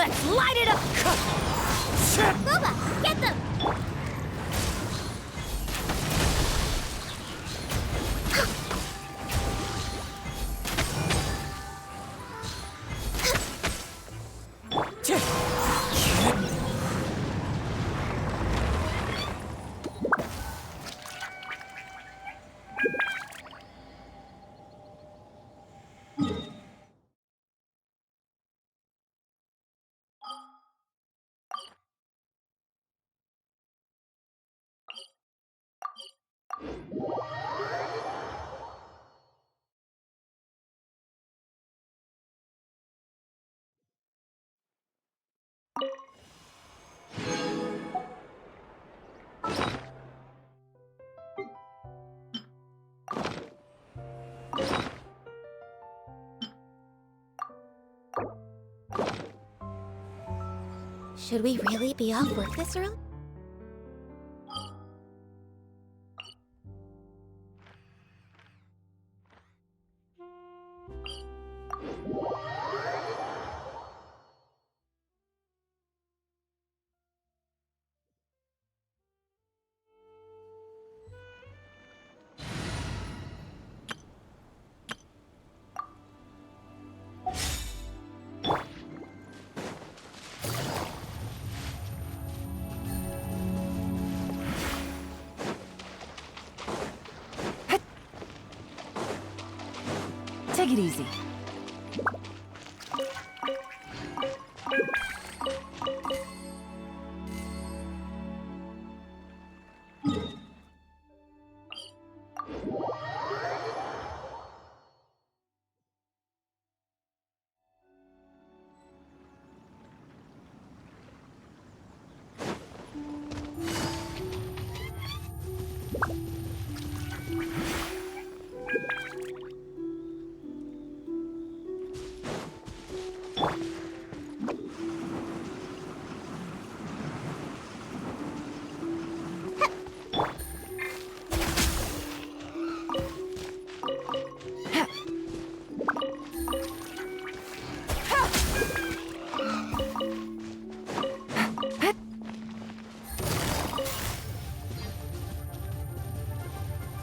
Let's light it up! Boba, get them! Should we really be off work this early? Take it easy.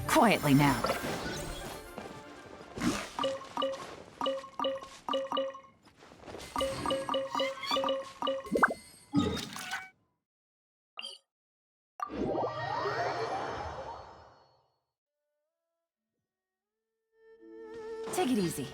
Quietly now. Take it easy.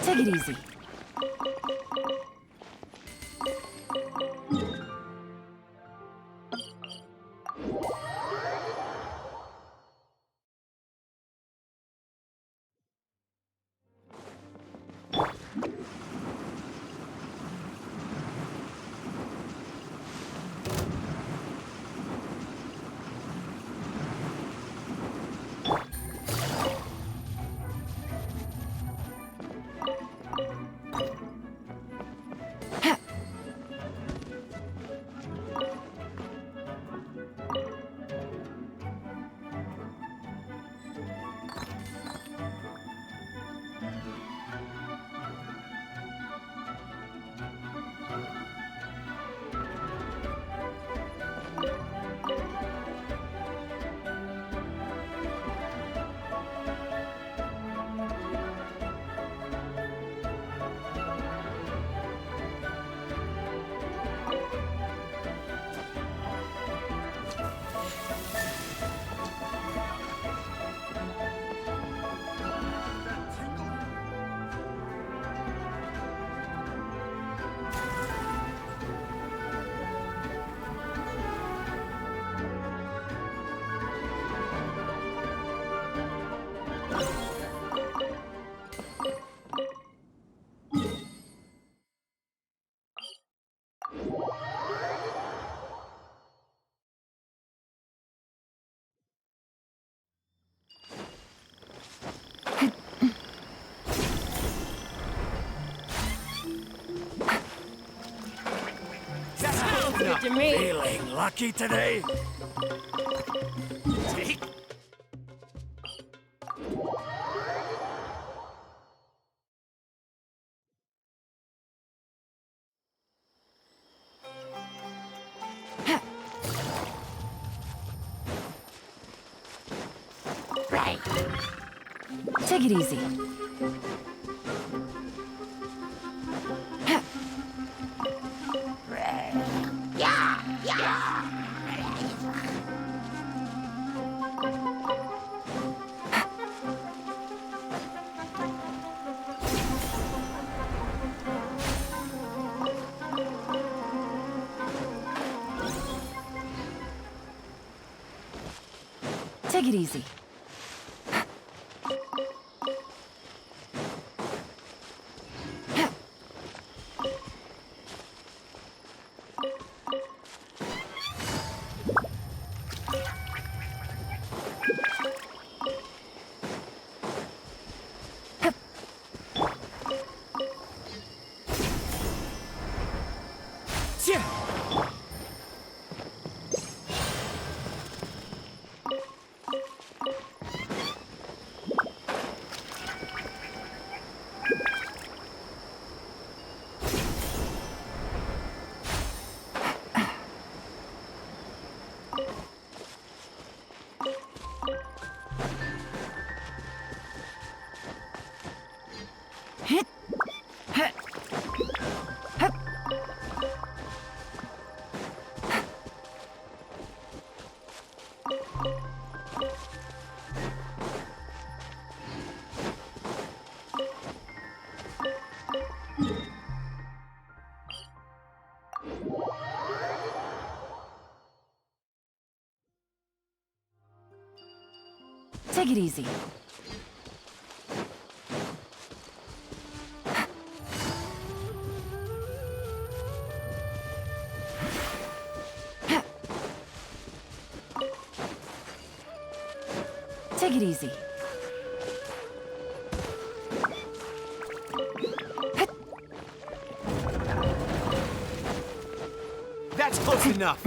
Take it easy. good to me. Feeling lucky today? Take. Right. Take it easy. Take it easy. Take it easy. Take it easy. That's close enough.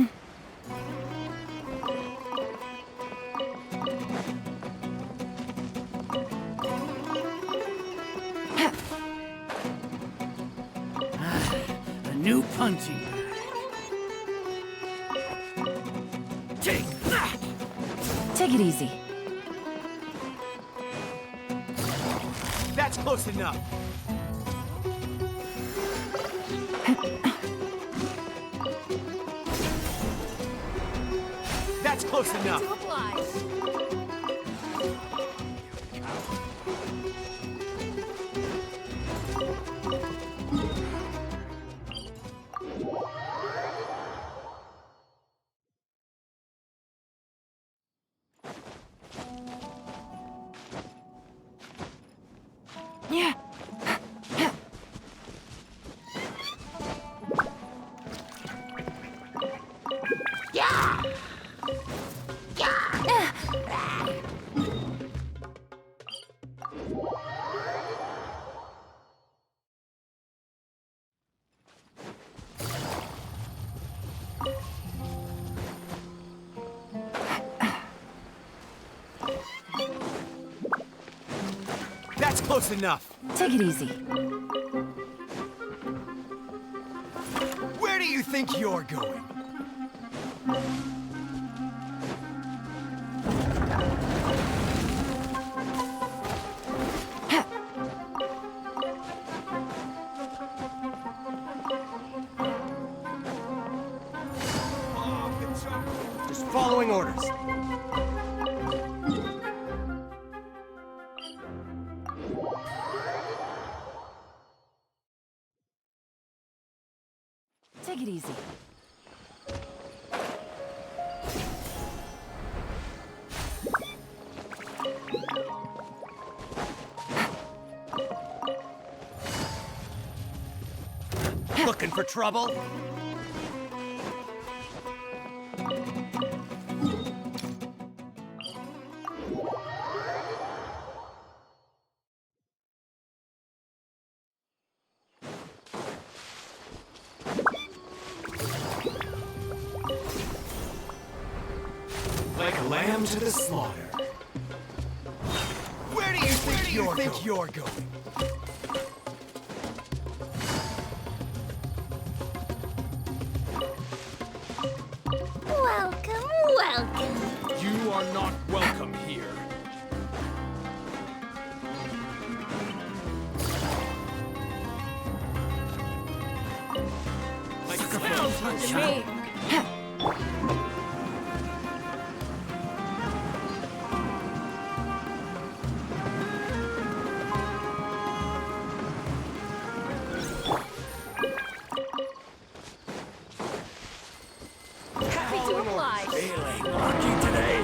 A new punching bag. Take that! Take it easy. That's close enough. That's close enough. To oblige. Yeah. That's close enough. Take it easy. Where do you think you're going? Just following orders. Take it easy. Looking for trouble? lamb to the slaughter. Where do you think you're going? Welcome, welcome. You are not welcome here. Happy to oblige. Feeling lucky today.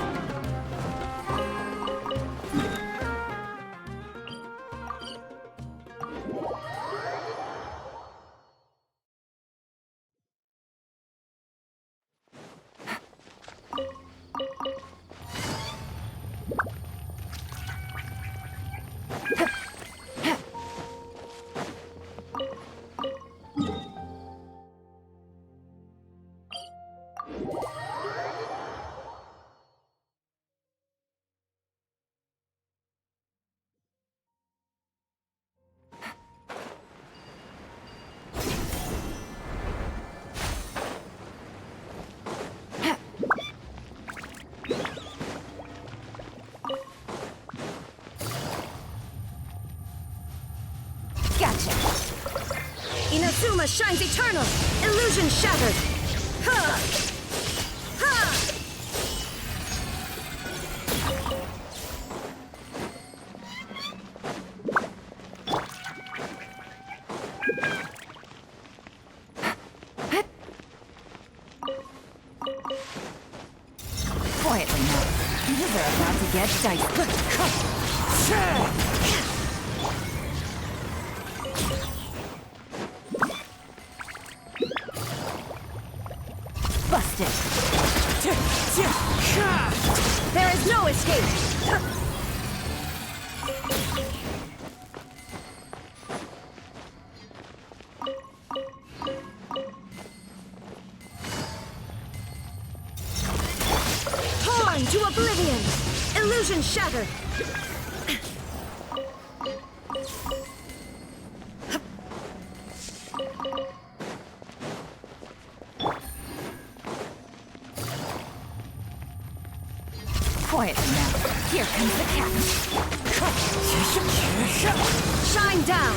Gotcha. Inazuma shines eternal! Illusion shattered! Ha! Ha! Quietly now. You are about to get dicey. Busted. There is no escape! Torn to oblivion! Illusion shattered! Quietly now. Here comes the cat. Shine down!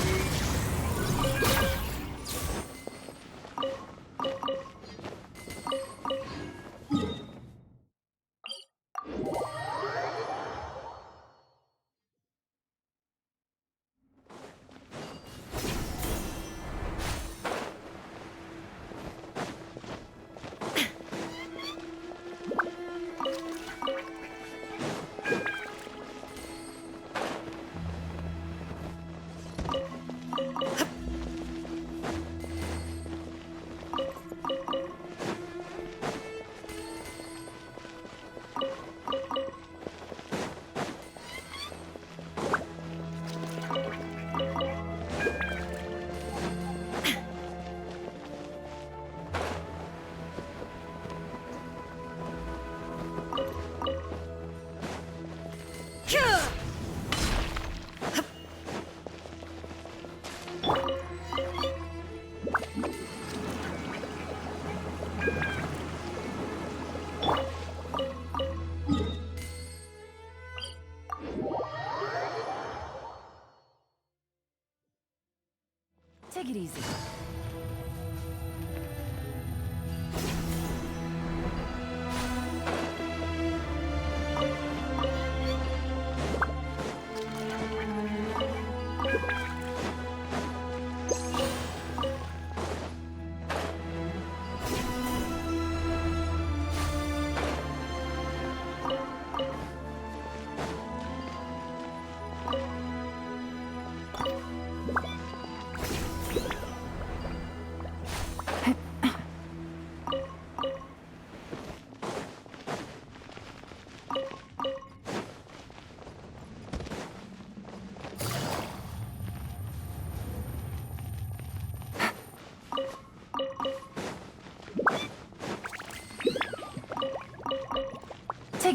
Take it easy.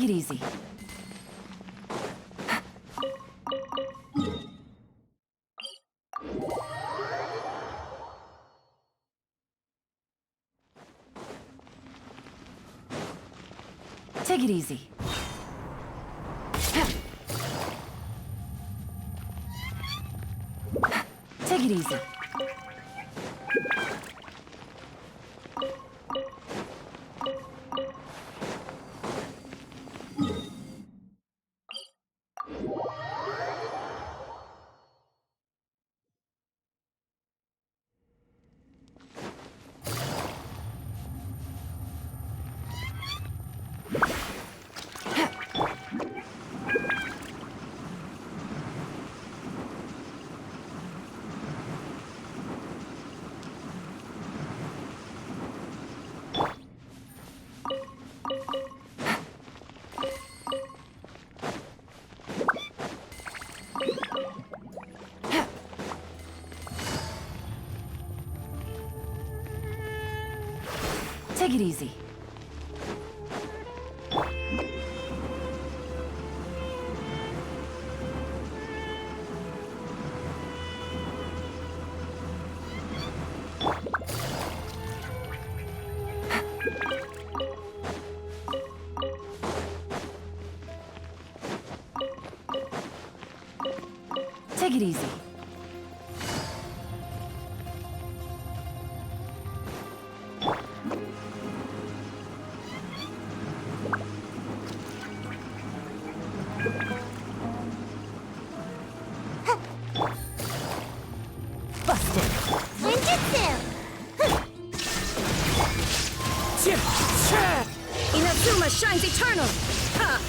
Take it easy. Take it easy. Take it easy. Take it easy. Take it easy. Busted. Ninjutsu! Inazuma shines eternal! Ha!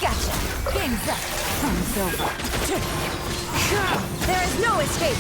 Gotcha. Game's up. Fun's over. There is no escape!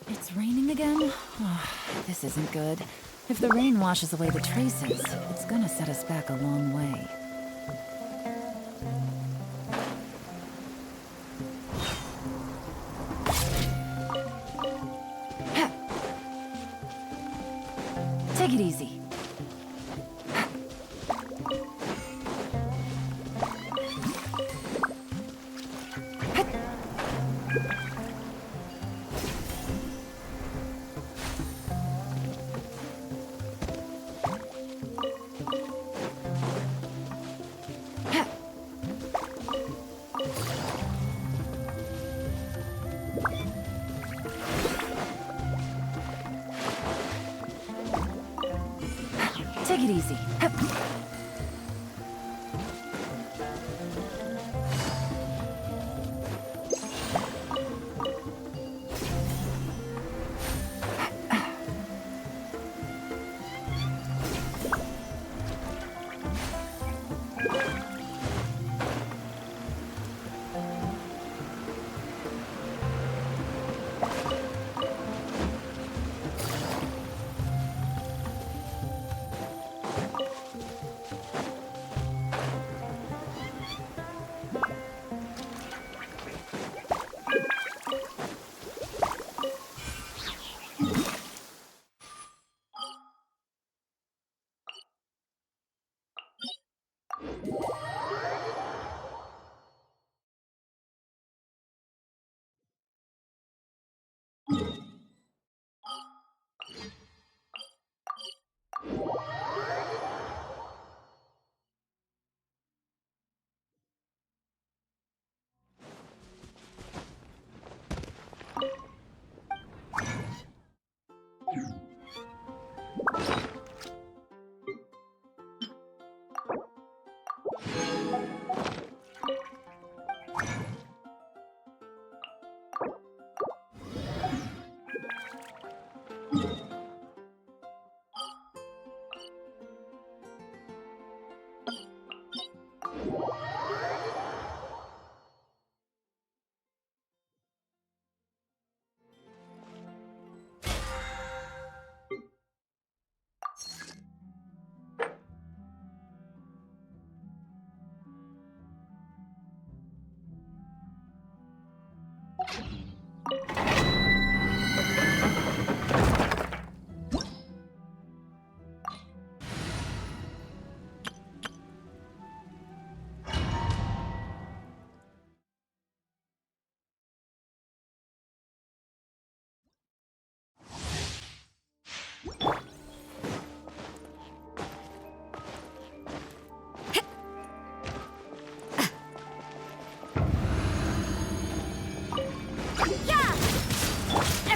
It's raining again? Oh, this isn't good. If the rain washes away the traces, it's gonna set us back a long way. Take it easy. Take it easy.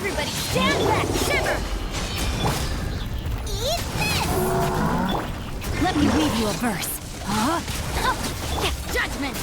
Everybody stand back! Shiver! Eat this! Let me read you a verse. Huh? Judgment!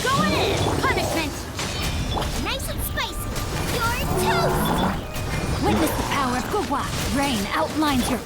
Going in! Punishment! Nice and spicy. You're toast! Witness the power of Gugwa. Rain outlines your...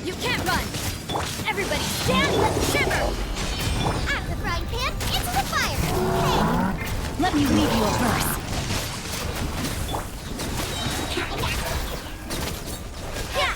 You can't run! Everybody stand and shiver! Out of the frying pan, into the fire! Hey! Let me read you a verse. Yeah!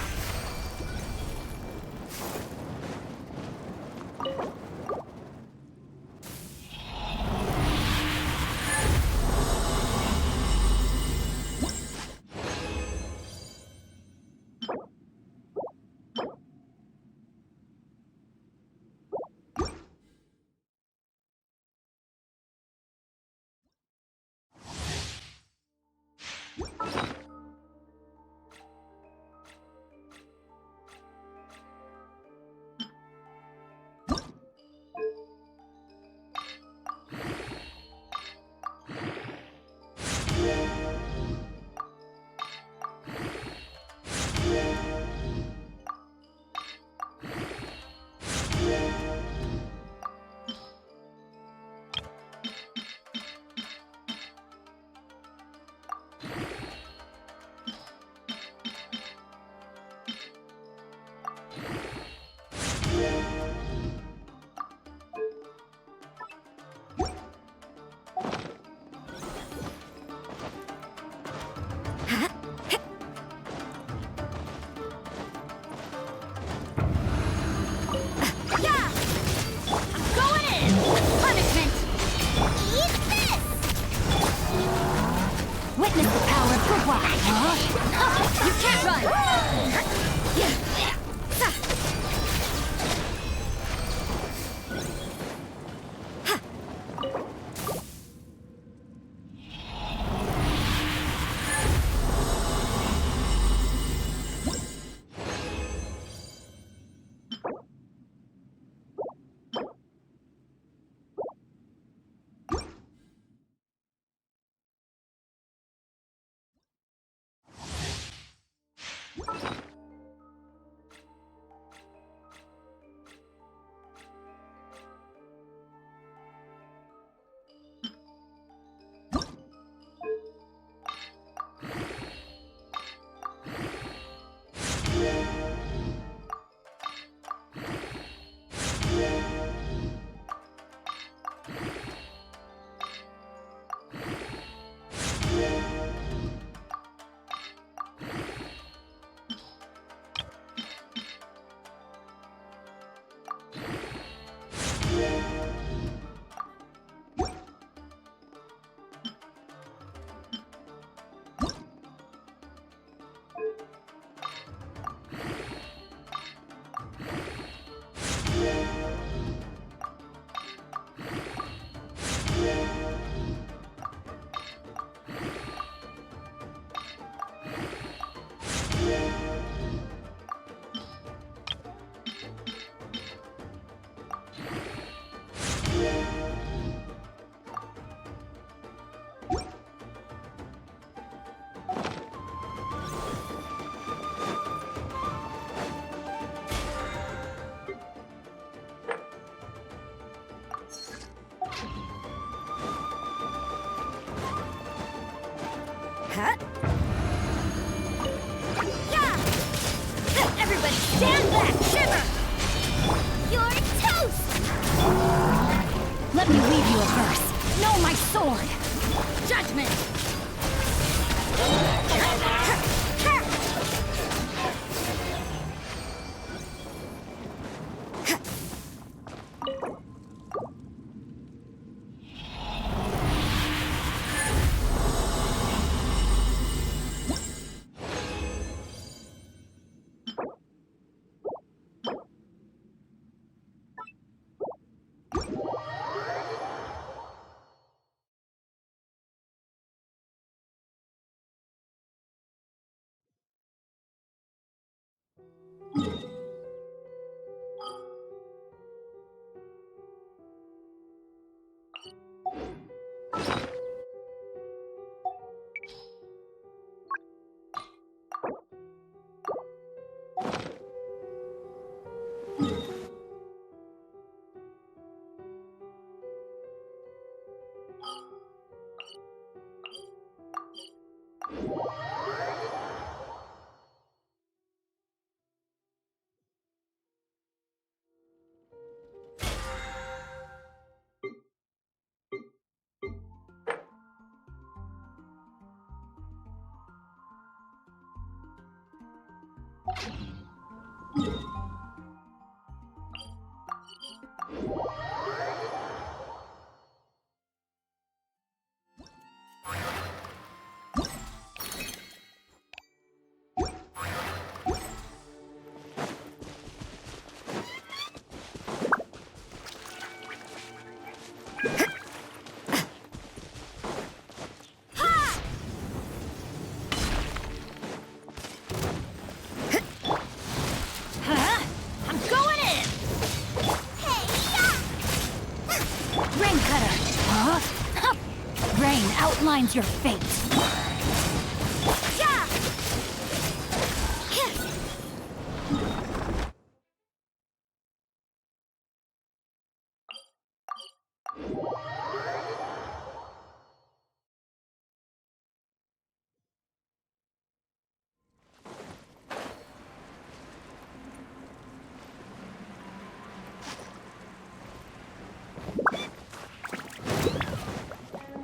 Huh? Yeah! Everybody stand back! Shiver! You're toast! Let me weave you a verse. Know my sword! Judgment! Rain outlines your fate. Yeah!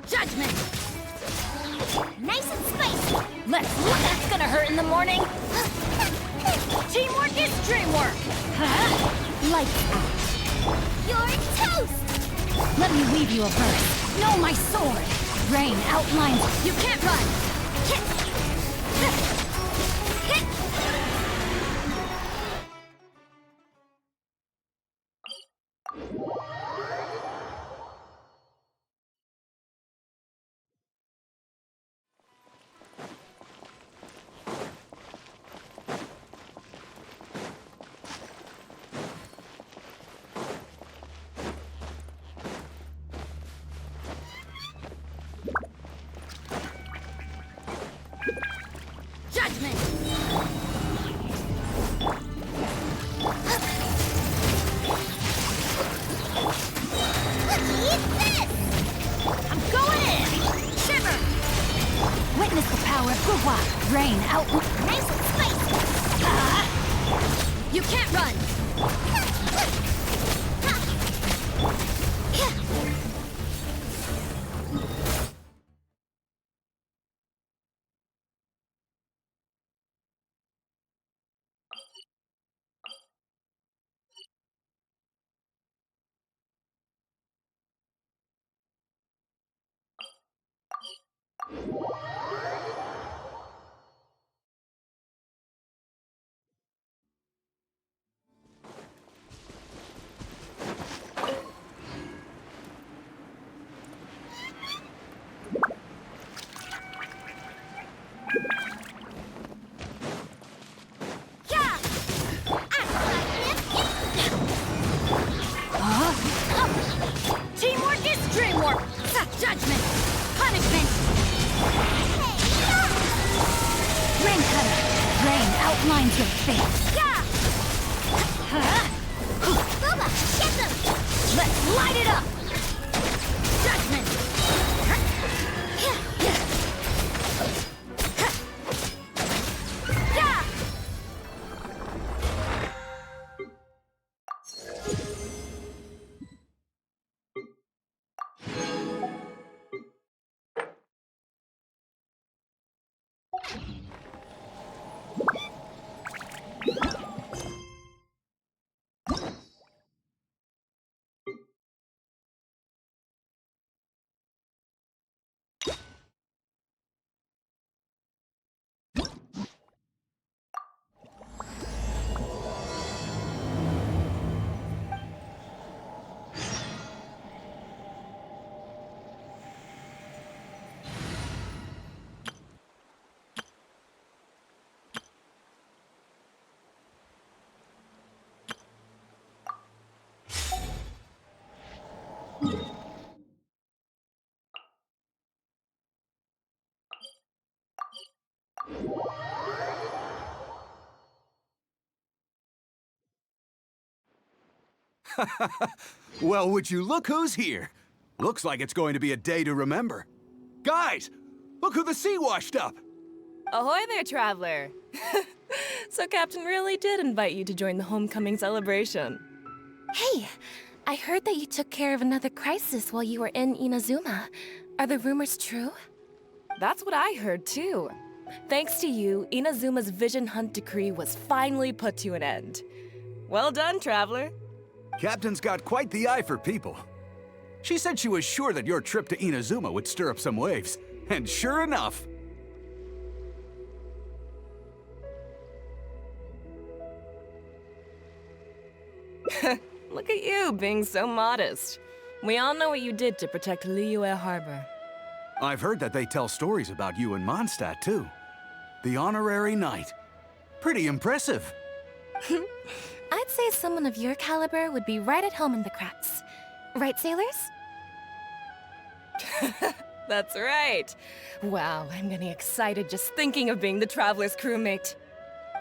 Judgment! Nice and spicy! That's gonna hurt in the morning. Teamwork is dreamwork! Lights out. You're toast! Let me weave you a verse. Know my sword. Rain outlines. You can't run! Judgment! Eat this! I'm going in! Shiver! Witness the power of Gua. Rain out. Nice and spicy! You can't run! Teamwork is dreamwork! Judgment! Punishment! Rain cutter. Rain outlines your fate. Yeah! Booba, get them! Let's light it up! Judgment! Well, would you look who's here? Looks like it's going to be a day to remember. Guys, look who the sea washed up! Ahoy there, traveler! So Captain really did invite you to join the homecoming celebration. Hey, I heard that you took care of another crisis while you were in Inazuma. Are the rumors true? That's what I heard, too. Thanks to you, Inazuma's Vision Hunt decree was finally put to an end. Well done, traveler. Captain's got quite the eye for people. She said she was sure that your trip to Inazuma would stir up some waves. And sure enough... Look at you, being so modest. We all know what you did to protect Liyue Harbor. I've heard that they tell stories about you in Mondstadt, too. The honorary knight. Pretty impressive. I'd say someone of your caliber would be right at home in the cracks. Right, sailors? That's right. Wow, I'm getting excited just thinking of being the Traveler's crewmate.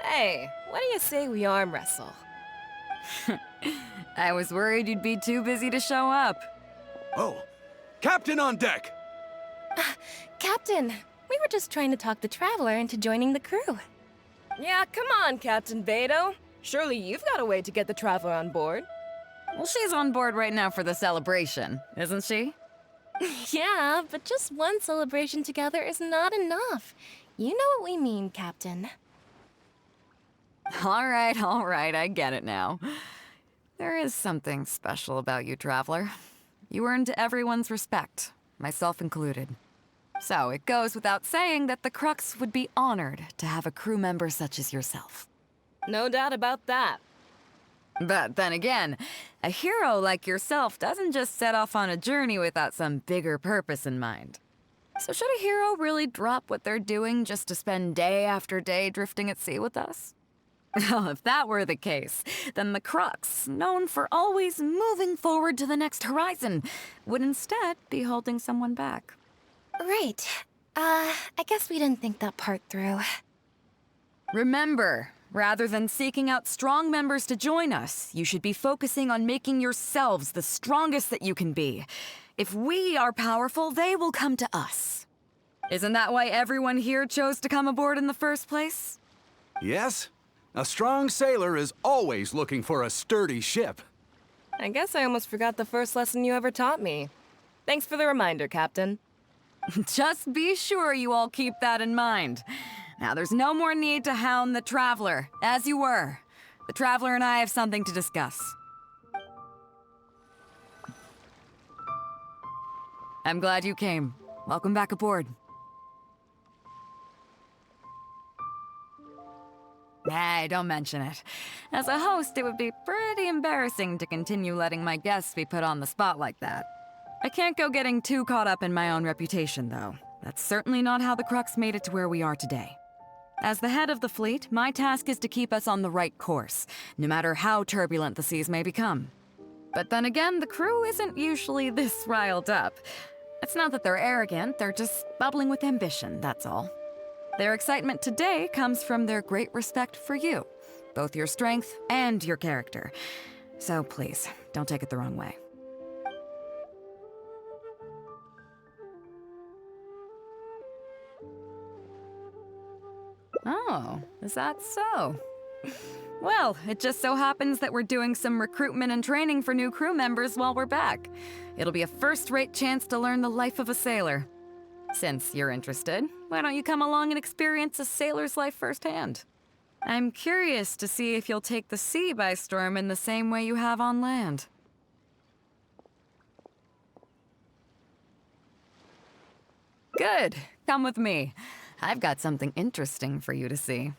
Hey, what do you say we arm wrestle? I was worried you'd be too busy to show up. Oh, Captain on deck! Captain, we were just trying to talk the Traveler into joining the crew. Yeah, come on, Captain Beidou. Surely you've got a way to get the Traveler on board. Well, she's on board right now for the celebration, isn't she? Yeah, but just one celebration together is not enough. You know what we mean, Captain. All right, I get it now. There is something special about you, Traveler. You earned everyone's respect, myself included. So it goes without saying that the Crux would be honored to have a crew member such as yourself. No doubt about that. But then again, a hero like yourself doesn't just set off on a journey without some bigger purpose in mind. So should a hero really drop what they're doing just to spend day after day drifting at sea with us? Well, if that were the case, then the Crux, known for always moving forward to the next horizon, would instead be holding someone back. Right. I guess we didn't think that part through. Remember, rather than seeking out strong members to join us, you should be focusing on making yourselves the strongest that you can be. If we are powerful, they will come to us. Isn't that why everyone here chose to come aboard in the first place? Yes? A strong sailor is always looking for a sturdy ship. I guess I almost forgot the first lesson you ever taught me. Thanks for the reminder, Captain. Just be sure you all keep that in mind. Now, there's no more need to hound the Traveler, as you were. The Traveler and I have something to discuss. I'm glad you came. Welcome back aboard. Nah, don't mention it. As a host, it would be pretty embarrassing to continue letting my guests be put on the spot like that. I can't go getting too caught up in my own reputation, though. That's certainly not how the Crux made it to where we are today. As the head of the fleet, my task is to keep us on the right course, no matter how turbulent the seas may become. But then again, the crew isn't usually this riled up. It's not that they're arrogant, they're just bubbling with ambition, that's all. Their excitement today comes from their great respect for you, both your strength and your character. So please, don't take it the wrong way. Oh, is that so? Well, it just so happens that we're doing some recruitment and training for new crew members while we're back. It'll be a first-rate chance to learn the life of a sailor. Since you're interested, why don't you come along and experience a sailor's life firsthand? I'm curious to see if you'll take the sea by storm in the same way you have on land. Good. Come with me. I've got something interesting for you to see.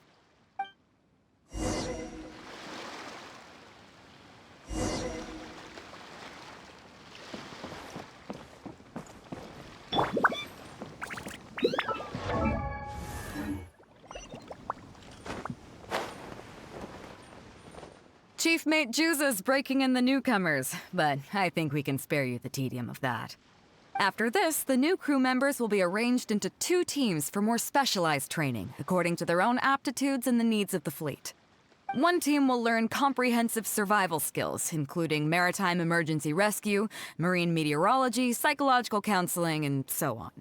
Chief Mate Juza's breaking in the newcomers, but I think we can spare you the tedium of that. After this, the new crew members will be arranged into 2 teams for more specialized training, according to their own aptitudes and the needs of the fleet. One team will learn comprehensive survival skills, including maritime emergency rescue, marine meteorology, psychological counseling, and so on.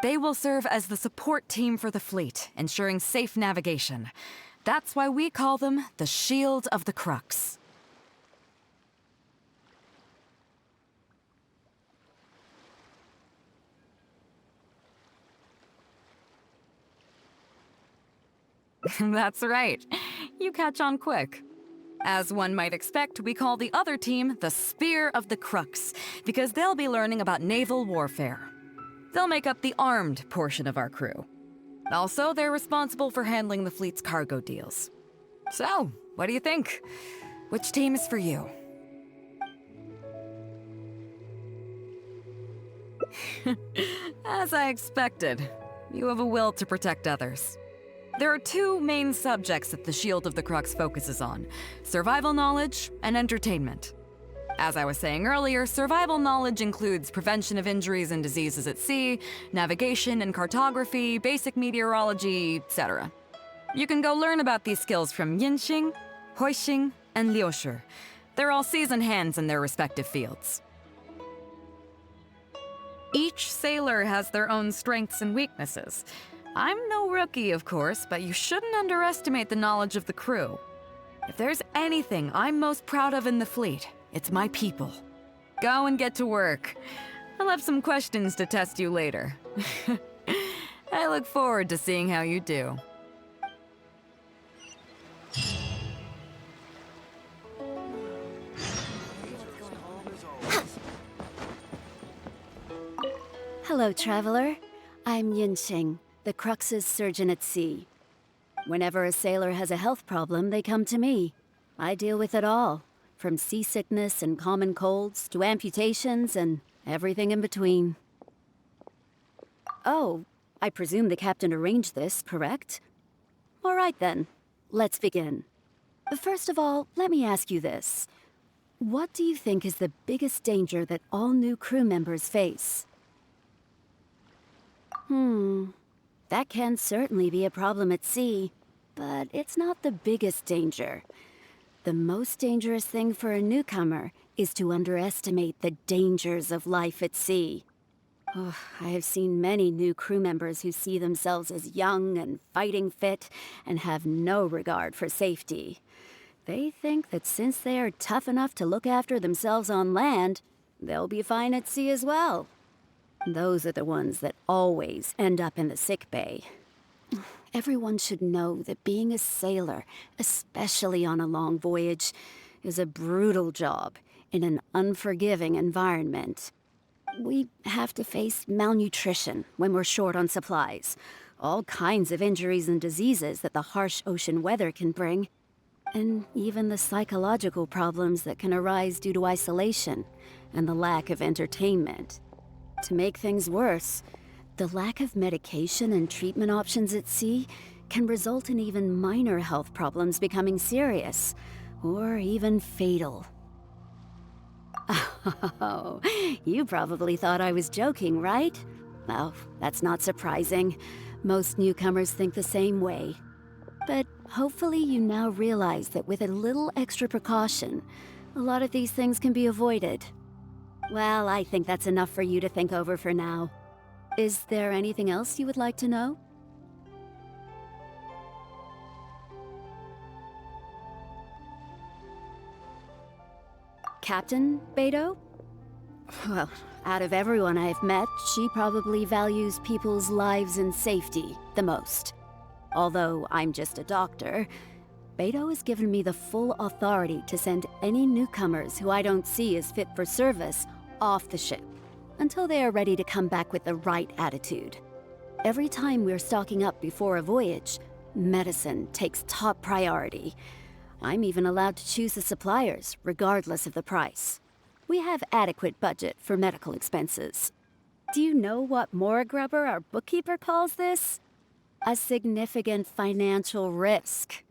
They will serve as the support team for the fleet, ensuring safe navigation. That's why we call them the Shield of the Crux. That's right. You catch on quick. As one might expect, we call the other team the Spear of the Crux, because they'll be learning about naval warfare. They'll make up the armed portion of our crew. Also, they're responsible for handling the fleet's cargo deals. So, what do you think? Which team is for you? As I expected, you have a will to protect others. There are 2 main subjects that the Shield of the Crux focuses on: survival knowledge and entertainment. As I was saying earlier, survival knowledge includes prevention of injuries and diseases at sea, navigation and cartography, basic meteorology, etc. You can go learn about these skills from Genshin, Huixing, and Liushi. They're all seasoned hands in their respective fields. Each sailor has their own strengths and weaknesses. I'm no rookie, of course, but you shouldn't underestimate the knowledge of the crew. If there's anything I'm most proud of in the fleet, it's my people. Go and get to work. I'll have some questions to test you later. I look forward to seeing how you do. Hello, traveler. I'm Yinxing, the Crux's surgeon at sea. Whenever a sailor has a health problem, they come to me. I deal with it all, from seasickness and common colds to amputations and everything in between. Oh, I presume the captain arranged this, correct? All right then, let's begin. First of all, let me ask you this. What do you think is the biggest danger that all new crew members face? That can certainly be a problem at sea, but it's not the biggest danger. The most dangerous thing for a newcomer is to underestimate the dangers of life at sea. Oh, I have seen many new crew members who see themselves as young and fighting fit and have no regard for safety. They think that since they are tough enough to look after themselves on land, they'll be fine at sea as well. Those are the ones that always end up in the sick bay. Everyone should know that being a sailor, especially on a long voyage, is a brutal job in an unforgiving environment. We have to face malnutrition when we're short on supplies, all kinds of injuries and diseases that the harsh ocean weather can bring, and even the psychological problems that can arise due to isolation and the lack of entertainment. To make things worse, the lack of medication and treatment options at sea can result in even minor health problems becoming serious, or even fatal. Oh, you probably thought I was joking, right? Well, that's not surprising. Most newcomers think the same way. But hopefully you now realize that with a little extra precaution, a lot of these things can be avoided. Well, I think that's enough for you to think over for now. Is there anything else you would like to know? Captain Beidou? Well, out of everyone I've met, she probably values people's lives and safety the most. Although I'm just a doctor, Beidou has given me the full authority to send any newcomers who I don't see as fit for service off the ship, until they are ready to come back with the right attitude. Every time we're stocking up before a voyage, medicine takes top priority. I'm even allowed to choose the suppliers, regardless of the price. We have adequate budget for medical expenses. Do you know what Morgrubber, our bookkeeper, calls this? A significant financial risk.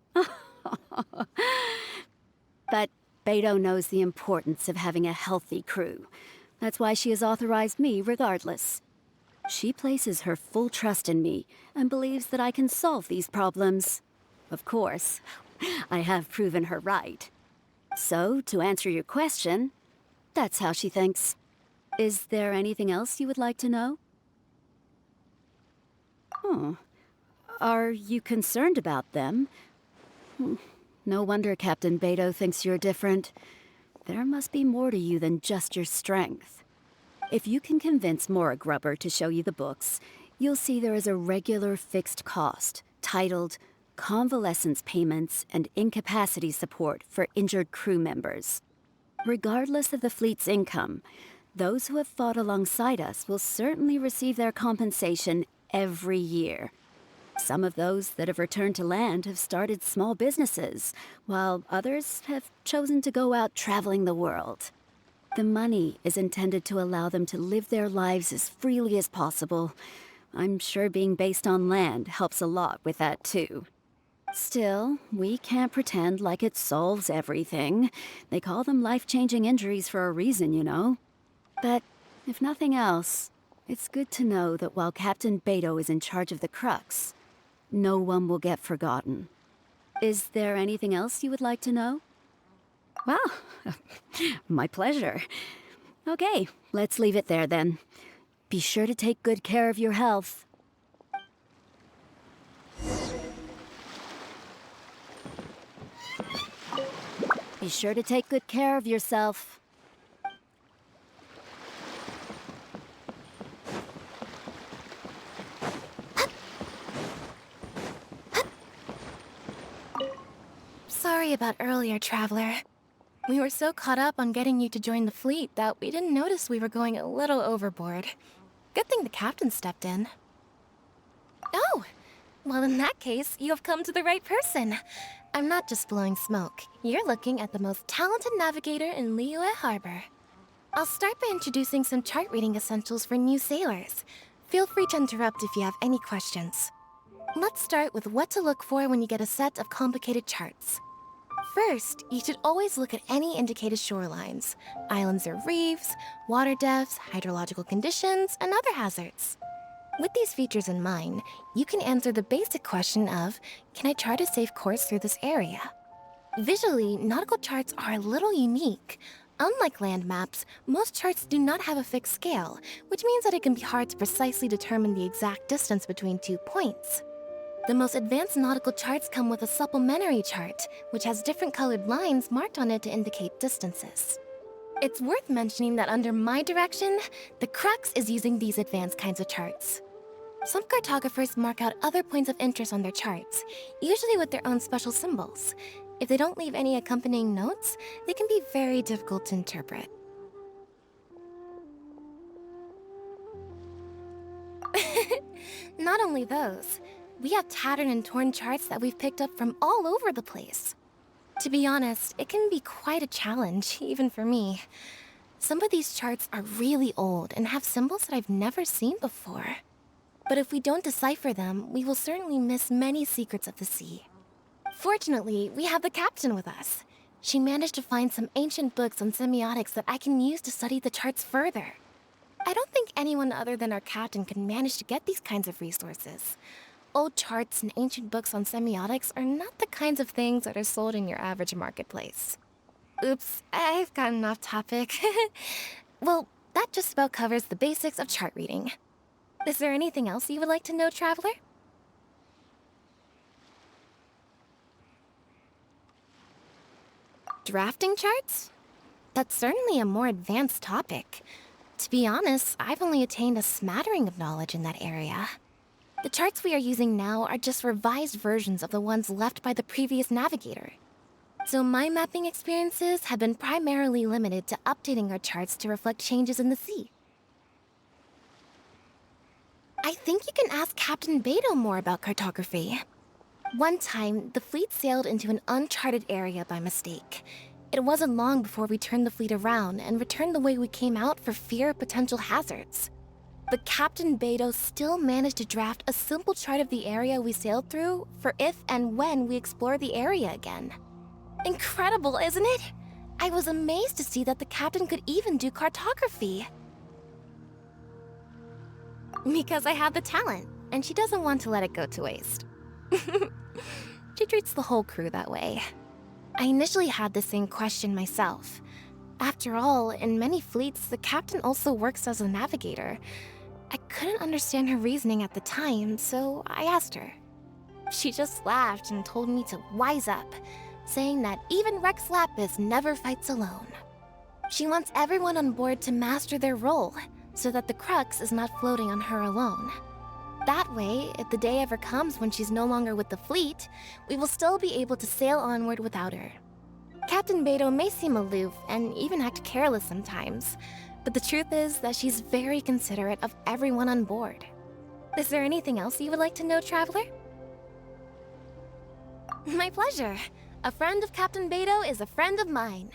But Beidou knows the importance of having a healthy crew. That's why she has authorized me regardless. She places her full trust in me and believes that I can solve these problems. Of course, I have proven her right. So, to answer your question, that's how she thinks. Is there anything else you would like to know? Are you concerned about them? No wonder Captain Beidou thinks you're different. There must be more to you than just your strength. If you can convince Mora Grubber to show you the books, you'll see there is a regular fixed cost, titled Convalescence Payments and Incapacity Support for Injured Crew Members. Regardless of the fleet's income, those who have fought alongside us will certainly receive their compensation every year. Some of those that have returned to land have started small businesses, while others have chosen to go out traveling the world. The money is intended to allow them to live their lives as freely as possible. I'm sure being based on land helps a lot with that too. Still, we can't pretend like it solves everything. They call them life-changing injuries for a reason, you know. But if nothing else, it's good to know that while Captain Beidou is in charge of the Crux, no one will get forgotten. Is there anything else you would like to know? Well, my pleasure. Okay, let's leave it there then. Be sure to take good care of your health. Be sure to take good care of yourself. Sorry about earlier, Traveler. We were so caught up on getting you to join the fleet that we didn't notice we were going a little overboard. Good thing the captain stepped in. Oh! Well, in that case, you have come to the right person. I'm not just blowing smoke. You're looking at the most talented navigator in Liyue Harbor. I'll start by introducing some chart reading essentials for new sailors. Feel free to interrupt if you have any questions. Let's start with what to look for when you get a set of complicated charts. First, you should always look at any indicated shorelines, islands or reefs, water depths, hydrological conditions, and other hazards. With these features in mind, you can answer the basic question of, can I chart a safe course through this area? Visually, nautical charts are a little unique. Unlike land maps, most charts do not have a fixed scale, which means that it can be hard to precisely determine the exact distance between 2 points. The most advanced nautical charts come with a supplementary chart, which has different colored lines marked on it to indicate distances. It's worth mentioning that under my direction, the Crux is using these advanced kinds of charts. Some cartographers mark out other points of interest on their charts, usually with their own special symbols. If they don't leave any accompanying notes, they can be very difficult to interpret. Not only those, we have tattered and torn charts that we've picked up from all over the place. To be honest, it can be quite a challenge, even for me. Some of these charts are really old and have symbols that I've never seen before. But if we don't decipher them, we will certainly miss many secrets of the sea. Fortunately, we have the captain with us. She managed to find some ancient books on semiotics that I can use to study the charts further. I don't think anyone other than our captain could manage to get these kinds of resources. Old charts and ancient books on semiotics are not the kinds of things that are sold in your average marketplace. Oops, I've gotten off topic. Well, that just about covers the basics of chart reading. Is there anything else you would like to know, Traveler? Drafting charts? That's certainly a more advanced topic. To be honest, I've only attained a smattering of knowledge in that area. The charts we are using now are just revised versions of the ones left by the previous navigator. So my mapping experiences have been primarily limited to updating our charts to reflect changes in the sea. I think you can ask Captain Beidou more about cartography. One time, the fleet sailed into an uncharted area by mistake. It wasn't long before we turned the fleet around and returned the way we came out for fear of potential hazards. But Captain Beidou still managed to draft a simple chart of the area we sailed through for if and when we explore the area again. Incredible, isn't it? I was amazed to see that the captain could even do cartography. Because I have the talent, and she doesn't want to let it go to waste. She treats the whole crew that way. I initially had the same question myself. After all, in many fleets, the captain also works as a navigator. I couldn't understand her reasoning at the time, so I asked her. She just laughed and told me to wise up, saying that even Rex Lapis never fights alone. She wants everyone on board to master their role, so that the crux is not floating on her alone. That way, if the day ever comes when she's no longer with the fleet, we will still be able to sail onward without her. Captain Beidou may seem aloof and even act careless sometimes, but the truth is that she's very considerate of everyone on board. Is there anything else you would like to know, Traveler? My pleasure. A friend of Captain Beidou is a friend of mine.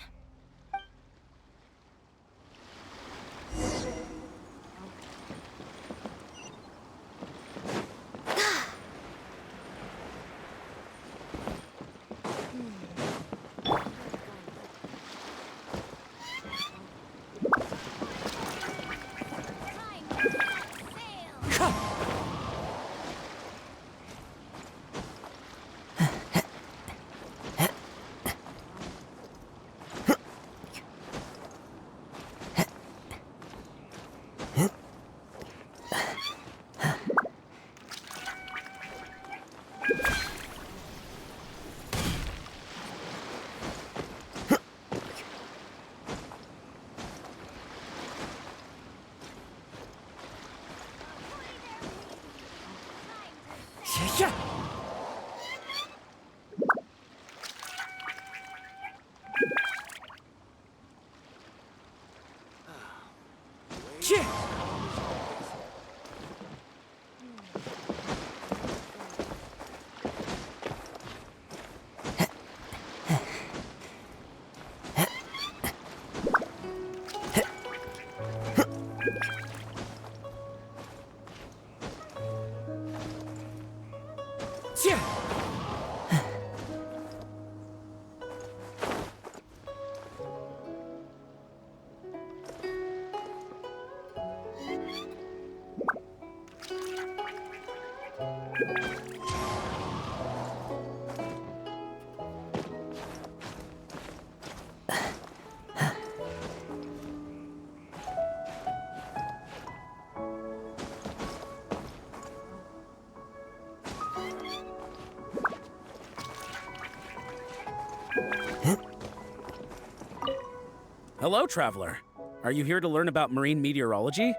Hello, Traveler. Are you here to learn about marine meteorology?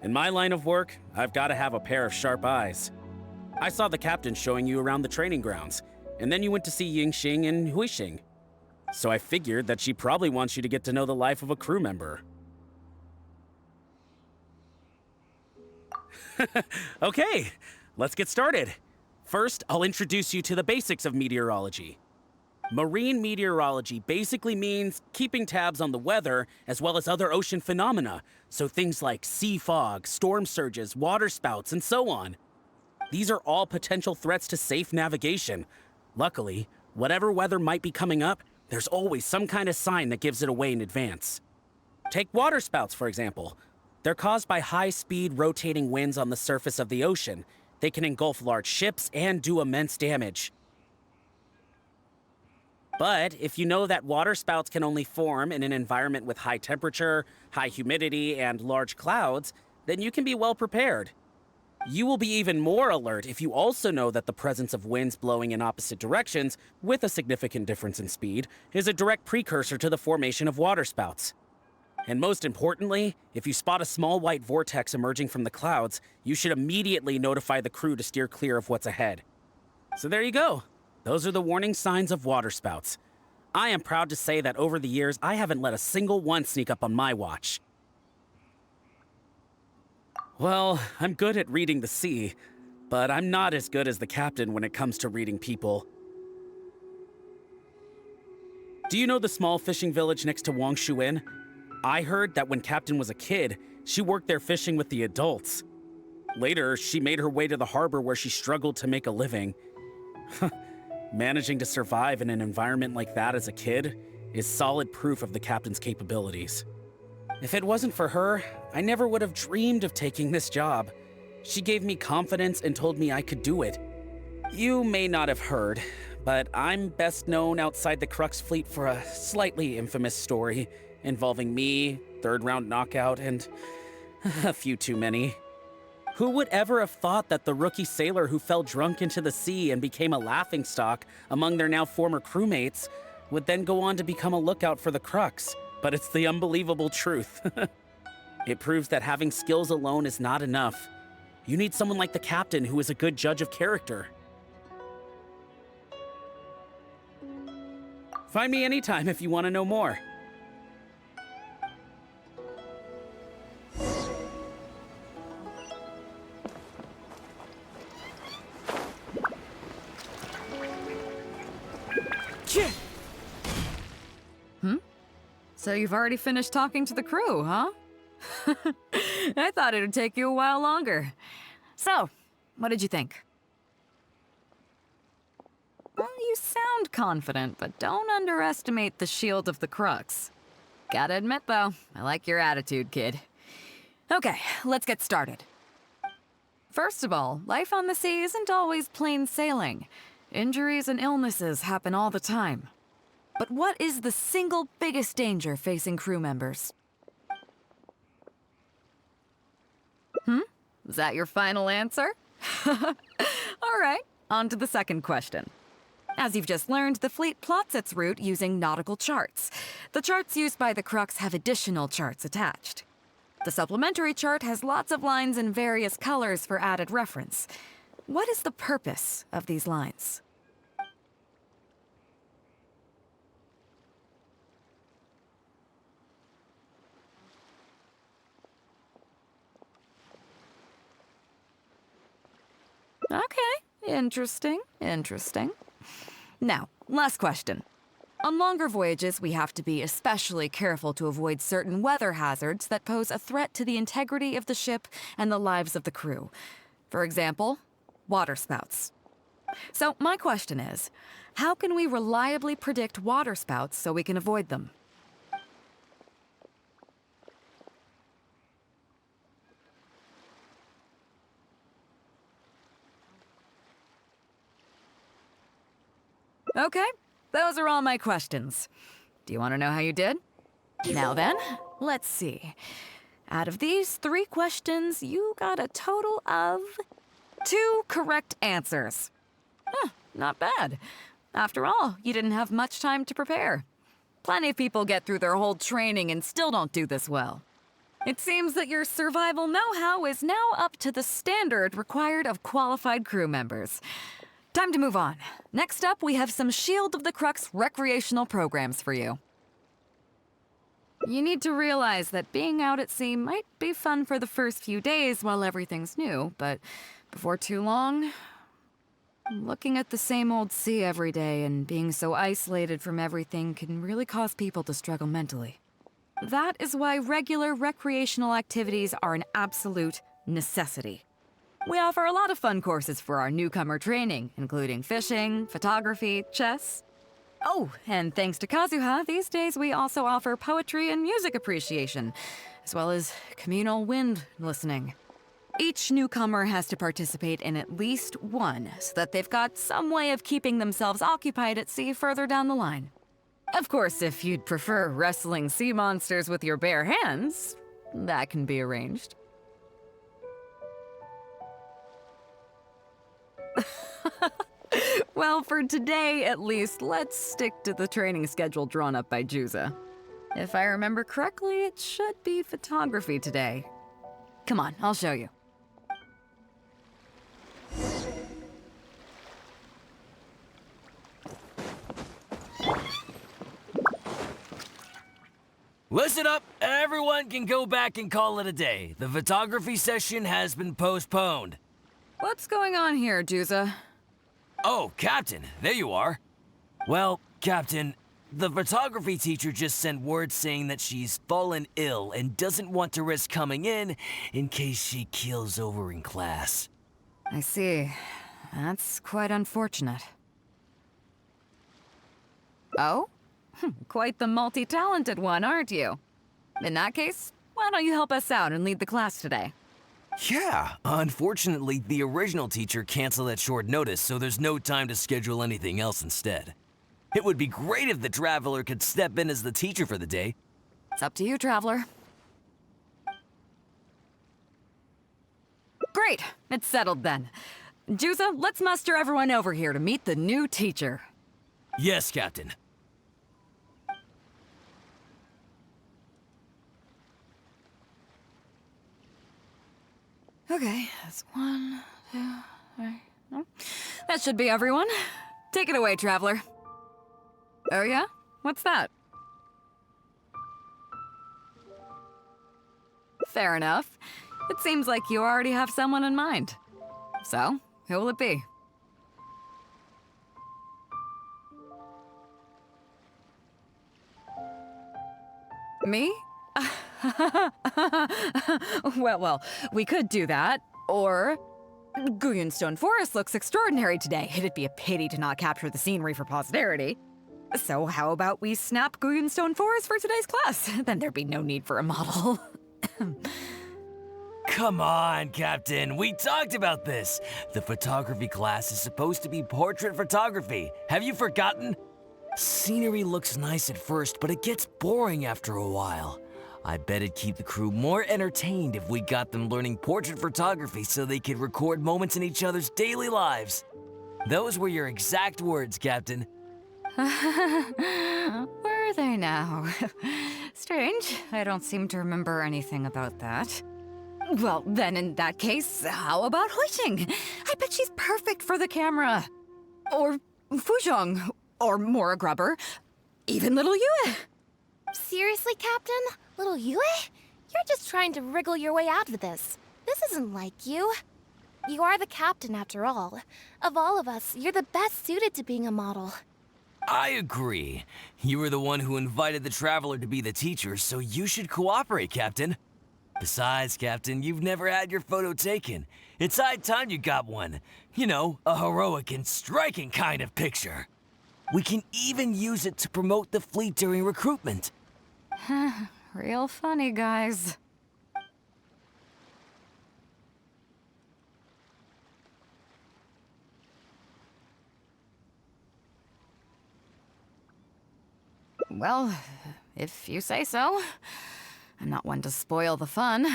In my line of work, I've got to have a pair of sharp eyes. I saw the captain showing you around the training grounds, and then you went to see Yingxing and Huixing. So I figured that she probably wants you to get to know the life of a crew member. Okay, let's get started. First, I'll introduce you to the basics of meteorology. Marine meteorology basically means keeping tabs on the weather as well as other ocean phenomena, so things like sea fog, storm surges, water spouts, and so on. These are all potential threats to safe navigation. Luckily, whatever weather might be coming up, there's always some kind of sign that gives it away in advance. Take water spouts, for example. They're caused by high-speed rotating winds on the surface of the ocean. They can engulf large ships and do immense damage. But if you know that water spouts can only form in an environment with high temperature, high humidity, and large clouds, then you can be well prepared. You will be even more alert if you also know that the presence of winds blowing in opposite directions, with a significant difference in speed, is a direct precursor to the formation of water spouts. And most importantly, if you spot a small white vortex emerging from the clouds, you should immediately notify the crew to steer clear of what's ahead. So there you go. Those are the warning signs of water spouts. I am proud to say that over the years, I haven't let a single one sneak up on my watch. Well, I'm good at reading the sea, but I'm not as good as the captain when it comes to reading people. Do you know the small fishing village next to Wangshuin? I heard that when Captain was a kid, she worked there fishing with the adults. Later, she made her way to the harbor where she struggled to make a living. Managing to survive in an environment like that as a kid is solid proof of the captain's capabilities. If it wasn't for her, I never would have dreamed of taking this job. She gave me confidence and told me I could do it. You may not have heard, but I'm best known outside the Crux fleet for a slightly infamous story involving me, third-round knockout, and a few too many. Who would ever have thought that the rookie sailor who fell drunk into the sea and became a laughingstock among their now former crewmates would then go on to become a lookout for the Crux? But it's the unbelievable truth. It proves that having skills alone is not enough. You need someone like the captain who is a good judge of character. Find me anytime if you want to know more. So you've already finished talking to the crew, huh? I thought it would take you a while longer. So, what did you think? Well, you sound confident, but don't underestimate the shield of the Crux. Gotta admit, though, I like your attitude, kid. Okay, let's get started. First of all, life on the sea isn't always plain sailing. Injuries and illnesses happen all the time. But what is the single biggest danger facing crew members? Is that your final answer? All right, on to the second question. As you've just learned, the fleet plots its route using nautical charts. The charts used by the Crux have additional charts attached. The supplementary chart has lots of lines in various colors for added reference. What is the purpose of these lines? Okay, interesting. Now, last question. On longer voyages, we have to be especially careful to avoid certain weather hazards that pose a threat to the integrity of the ship and the lives of the crew. For example, waterspouts. So my question is, how can we reliably predict waterspouts so we can avoid them? Okay, those are all my questions. Do you want to know how you did? Now then, let's see. Out of these 3 questions, you got a total of 2 correct answers. Not bad. After all, you didn't have much time to prepare. Plenty of people get through their whole training and still don't do this well. It seems that your survival know-how is now up to the standard required of qualified crew members. Time to move on. Next up, we have some Shield of the Crux recreational programs for you. You need to realize that being out at sea might be fun for the first few days while everything's new, but before too long, looking at the same old sea every day and being so isolated from everything can really cause people to struggle mentally. That is why regular recreational activities are an absolute necessity. We offer a lot of fun courses for our newcomer training, including fishing, photography, chess. Oh, and thanks to Kazuha, these days we also offer poetry and music appreciation, as well as communal wind listening. Each newcomer has to participate in at least one, so that they've got some way of keeping themselves occupied at sea further down the line. Of course, if you'd prefer wrestling sea monsters with your bare hands, that can be arranged. Well, for today, at least, let's stick to the training schedule drawn up by Juza. If I remember correctly, it should be photography today. Come on, I'll show you. Listen up, everyone can go back and call it a day. The photography session has been postponed. What's going on here, Juza? Oh, Captain, there you are. Well, Captain, the photography teacher just sent word saying that she's fallen ill and doesn't want to risk coming in case she keels over in class. I see. That's quite unfortunate. Oh? Quite the multi-talented one, aren't you? In that case, why don't you help us out and lead the class today? Yeah, unfortunately, the original teacher canceled at short notice, so there's no time to schedule anything else instead. It would be great if the Traveler could step in as the teacher for the day. It's up to you, Traveler. Great! It's settled then. Juza, let's muster everyone over here to meet the new teacher. Yes, Captain. Okay, that's 1, 2, 3. No. That should be everyone. Take it away, Traveler. Oh yeah? What's that? Fair enough. It seems like you already have someone in mind. So, who will it be? Me? Well, we could do that. Or, Stone Forest looks extraordinary today. It'd be a pity to not capture the scenery for posterity. So how about we snap Stone Forest for today's class? Then there'd be no need for a model. Come on, Captain. We talked about this. The photography class is supposed to be portrait photography. Have you forgotten? Scenery looks nice at first, but it gets boring after a while. I bet it'd keep the crew more entertained if we got them learning portrait photography so they could record moments in each other's daily lives. Those were your exact words, Captain. Were they now? Strange. I don't seem to remember anything about that. Well, then in that case, how about Huixing? I bet she's perfect for the camera. Or Fuzhong. Or Mora Grubber. Even little Yue. Seriously, Captain? Little Yue? You're just trying to wriggle your way out of this. This isn't like you. You are the captain, after all. Of all of us, you're the best suited to being a model. I agree. You were the one who invited the Traveler to be the teacher, so you should cooperate, Captain. Besides, Captain, you've never had your photo taken. It's high time you got one. You know, a heroic and striking kind of picture. We can even use it to promote the fleet during recruitment. Real funny, guys. Well, if you say so. I'm not one to spoil the fun.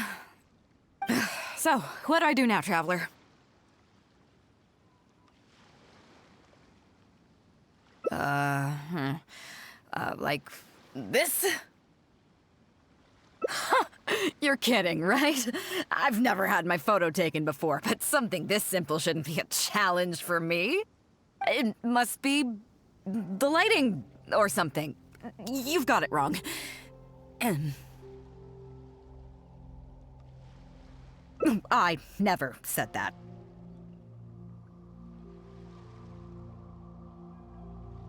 So, what do I do now, Traveler? Like this? You're kidding, right? I've never had my photo taken before, but something this simple shouldn't be a challenge for me. It must be the lighting or something. You've got it wrong. I never said that.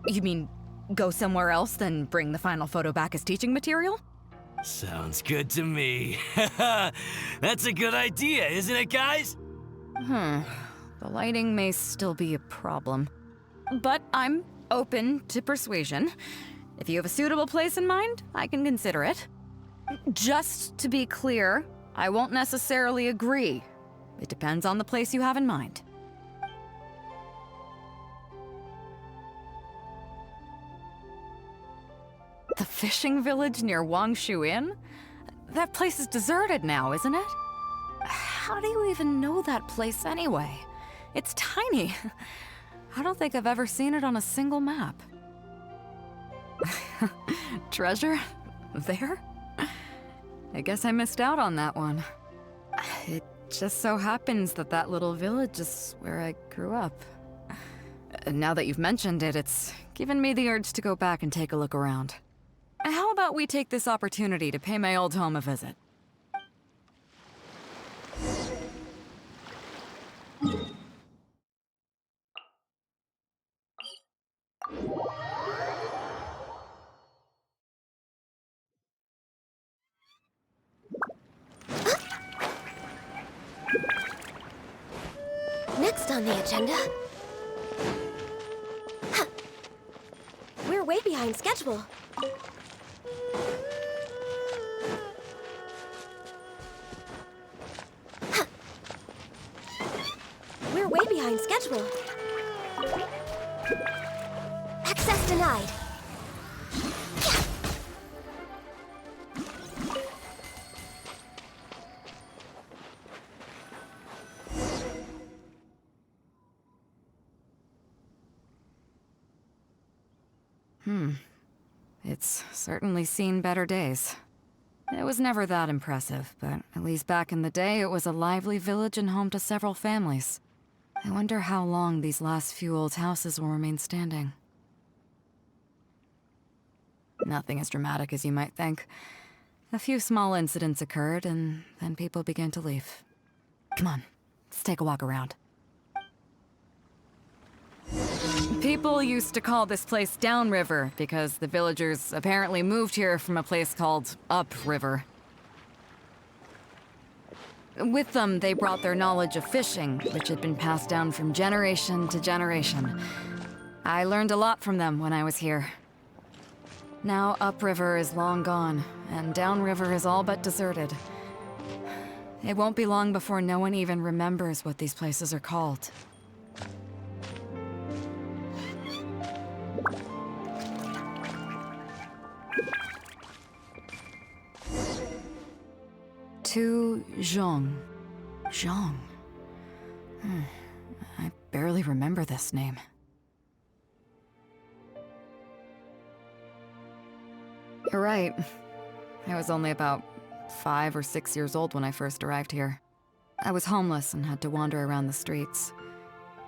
You mean go somewhere else, then bring the final photo back as teaching material? Sounds good to me. That's a good idea, isn't it, guys? The lighting may still be a problem. But I'm open to persuasion. If you have a suitable place in mind, I can consider it. Just to be clear, I won't necessarily agree. It depends on the place you have in mind. The fishing village near Wangshu Inn? That place is deserted now, isn't it? How do you even know that place anyway? It's tiny. I don't think I've ever seen it on a single map. Treasure? There? I guess I missed out on that one. It just so happens that that little village is where I grew up. Now that you've mentioned it, it's given me the urge to go back and take a look around. How about we take this opportunity to pay my old home a visit? Next on the agenda... way behind schedule. We're way behind schedule. Access denied. It's certainly seen better days. It was never that impressive, but at least back in the day, it was a lively village and home to several families. I wonder how long these last few old houses will remain standing. Nothing as dramatic as you might think. A few small incidents occurred, and then people began to leave. Come on, let's take a walk around. People used to call this place Downriver because the villagers apparently moved here from a place called Upriver. With them, they brought their knowledge of fishing, which had been passed down from generation to generation. I learned a lot from them when I was here. Now Upriver is long gone, and Downriver is all but deserted. It won't be long before no one even remembers what these places are called. To Zhong. Zhong. I barely remember this name. You're right. I was only about 5 or 6 years old when I first arrived here. I was homeless and had to wander around the streets.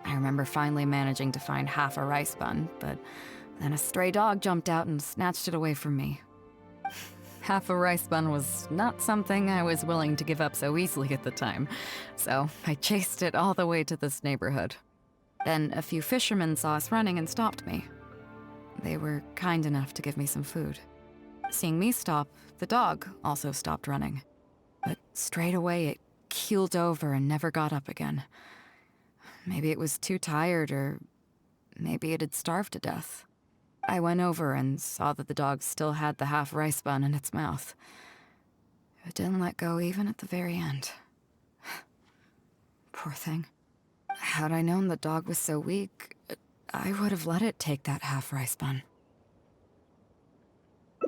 I remember finally managing to find half a rice bun, but then a stray dog jumped out and snatched it away from me. Half a rice bun was not something I was willing to give up so easily at the time, so I chased it all the way to this neighborhood. Then a few fishermen saw us running and stopped me. They were kind enough to give me some food. Seeing me stop, the dog also stopped running. But straight away it keeled over and never got up again. Maybe it was too tired, or maybe it had starved to death. I went over and saw that the dog still had the half rice bun in its mouth. It didn't let go even at the very end. Poor thing. Had I known the dog was so weak, I would have let it take that half rice bun.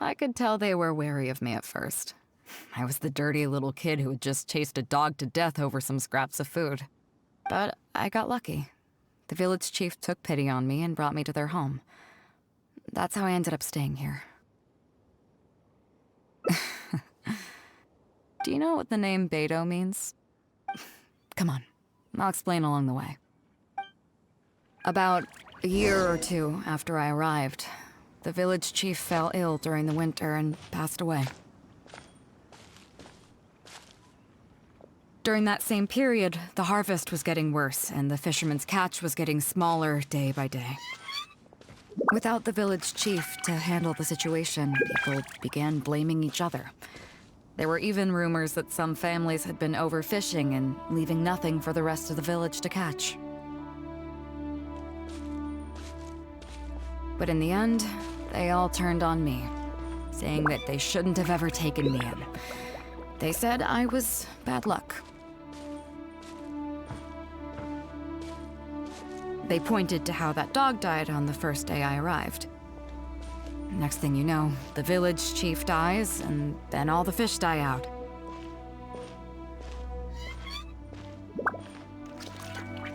I could tell they were wary of me at first. I was the dirty little kid who had just chased a dog to death over some scraps of food. But I got lucky. The village chief took pity on me and brought me to their home. That's how I ended up staying here. Do you know what the name Beidou means? Come on, I'll explain along the way. About a year or two after I arrived, the village chief fell ill during the winter and passed away. During that same period, the harvest was getting worse, and the fishermen's catch was getting smaller day by day. Without the village chief to handle the situation, people began blaming each other. There were even rumors that some families had been overfishing and leaving nothing for the rest of the village to catch. But in the end, they all turned on me, saying that they shouldn't have ever taken me in. They said I was bad luck. They pointed to how that dog died on the first day I arrived. Next thing you know, the village chief dies, and then all the fish die out.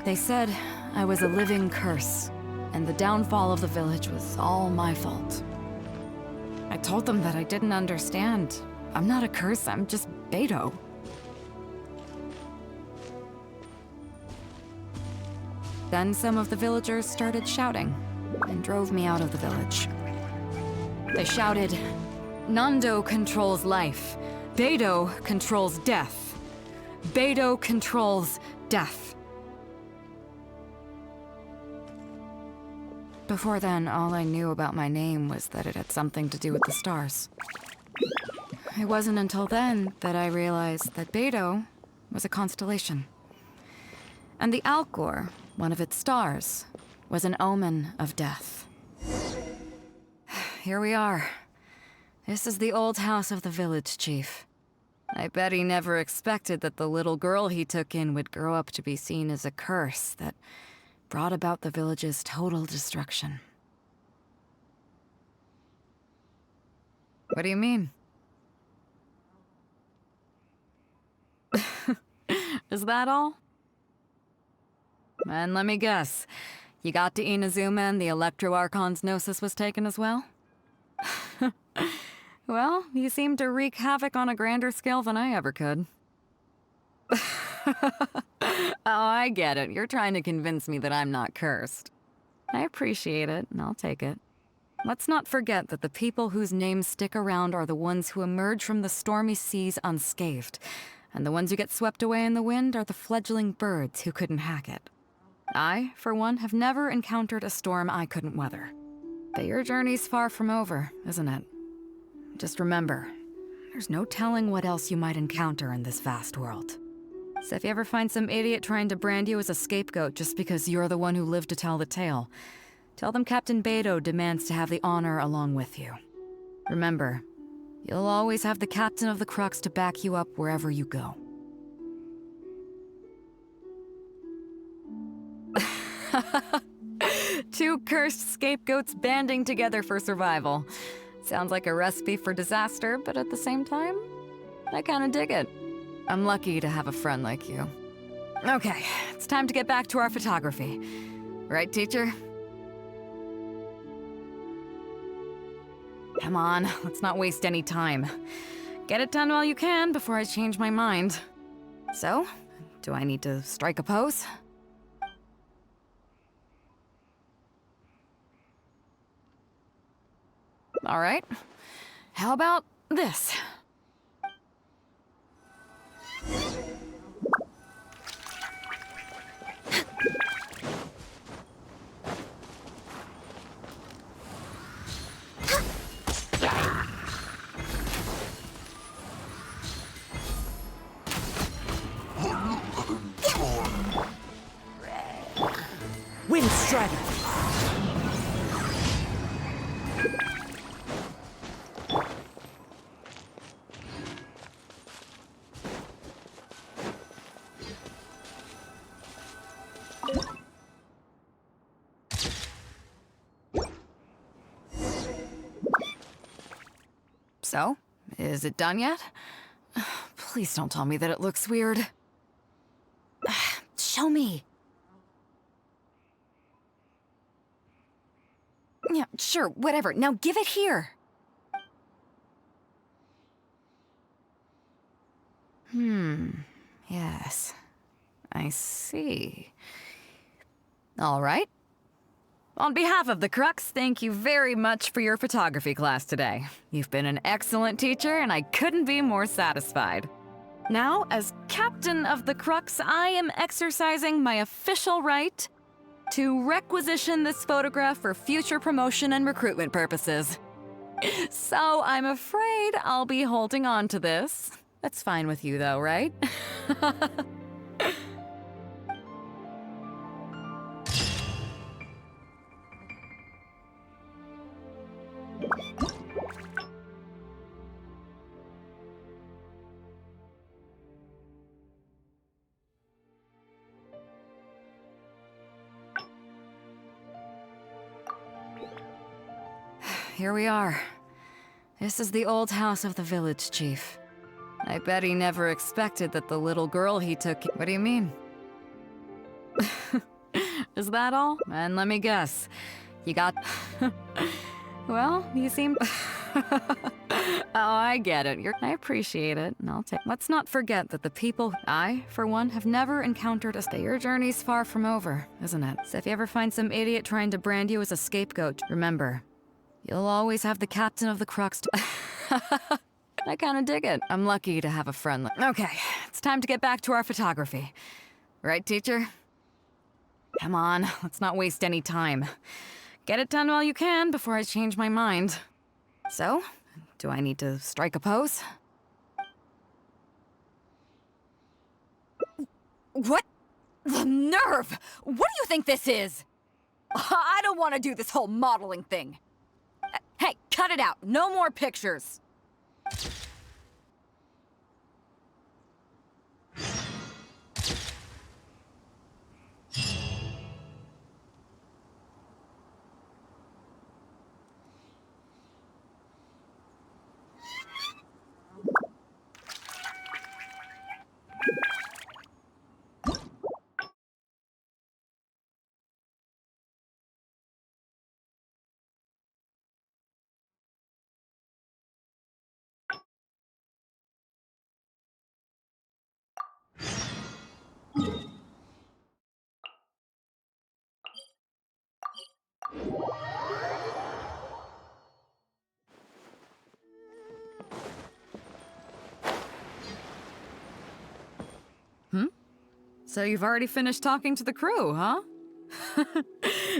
They said I was a living curse, and the downfall of the village was all my fault. I told them that I didn't understand. I'm not a curse, I'm just Beidou. Then some of the villagers started shouting and drove me out of the village. They shouted, "Nando controls life. Beidou controls death. Beidou controls death." Before then, all I knew about my name was that it had something to do with the stars. It wasn't until then that I realized that Beidou was a constellation. And the Alcor, one of its stars, was an omen of death. here we are. This is the old house of the village chief. I bet he never expected that the little girl he took in would grow up to be seen as a curse that brought about the village's total destruction. What do you mean? Is that all? And let me guess, you got to Inazuma and the Electro Archon's Gnosis was taken as well? Well, you seem to wreak havoc on a grander scale than I ever could. Oh, I get it. You're trying to convince me that I'm not cursed. I appreciate it, and I'll take it. Let's not forget that the people whose names stick around are the ones who emerge from the stormy seas unscathed, and the ones who get swept away in the wind are the fledgling birds who couldn't hack it. I, for one, have never encountered a storm I couldn't weather. But your journey's far from over, isn't it? Just remember, there's no telling what else you might encounter in this vast world. So if you ever find some idiot trying to brand you as a scapegoat just because you're the one who lived to tell the tale, tell them Captain Beidou demands to have the honor along with you. Remember, you'll always have the Captain of the Crux to back you up wherever you go. Two cursed scapegoats banding together for survival. Sounds like a recipe for disaster, but at the same time, I kinda dig it. I'm lucky to have a friend like you. Okay, it's time to get back to our photography. Right, teacher? Come on, let's not waste any time. Get it done while you can before I change my mind. So, do I need to strike a pose? All right. How about this? Wind Strider! So, is it done yet? Please don't tell me that it looks weird. Show me. Yeah, sure, whatever. Now give it here. Yes. I see. All right. On behalf of the Crux, thank you very much for your photography class today. You've been an excellent teacher, and I couldn't be more satisfied. Now, as Captain of the Crux, I am exercising my official right to requisition this photograph for future promotion and recruitment purposes. So I'm afraid I'll be holding on to this. That's fine with you though, right? Here we are. This is the old house of the village chief. I bet he never expected that the little girl he took... What do you mean? Is that all? And let me guess. You got... Well, you seem... Oh, I get it. I appreciate it, and I'll take... Let's not forget that the people... I, for one, have never encountered a... Your journey's far from over, isn't it? So if you ever find some idiot trying to brand you as a scapegoat, remember, you'll always have the Captain of the Crux to... I kinda dig it. I'm lucky to have a friend like... Okay, it's time to get back to our photography. Right, teacher? Come on, let's not waste any time. Get it done while you can before I change my mind. So, do I need to strike a pose? What? The nerve! What do you think this is? I don't want to do this whole modeling thing. Hey, Cut it out. No more pictures. So you've already finished talking to the crew, huh?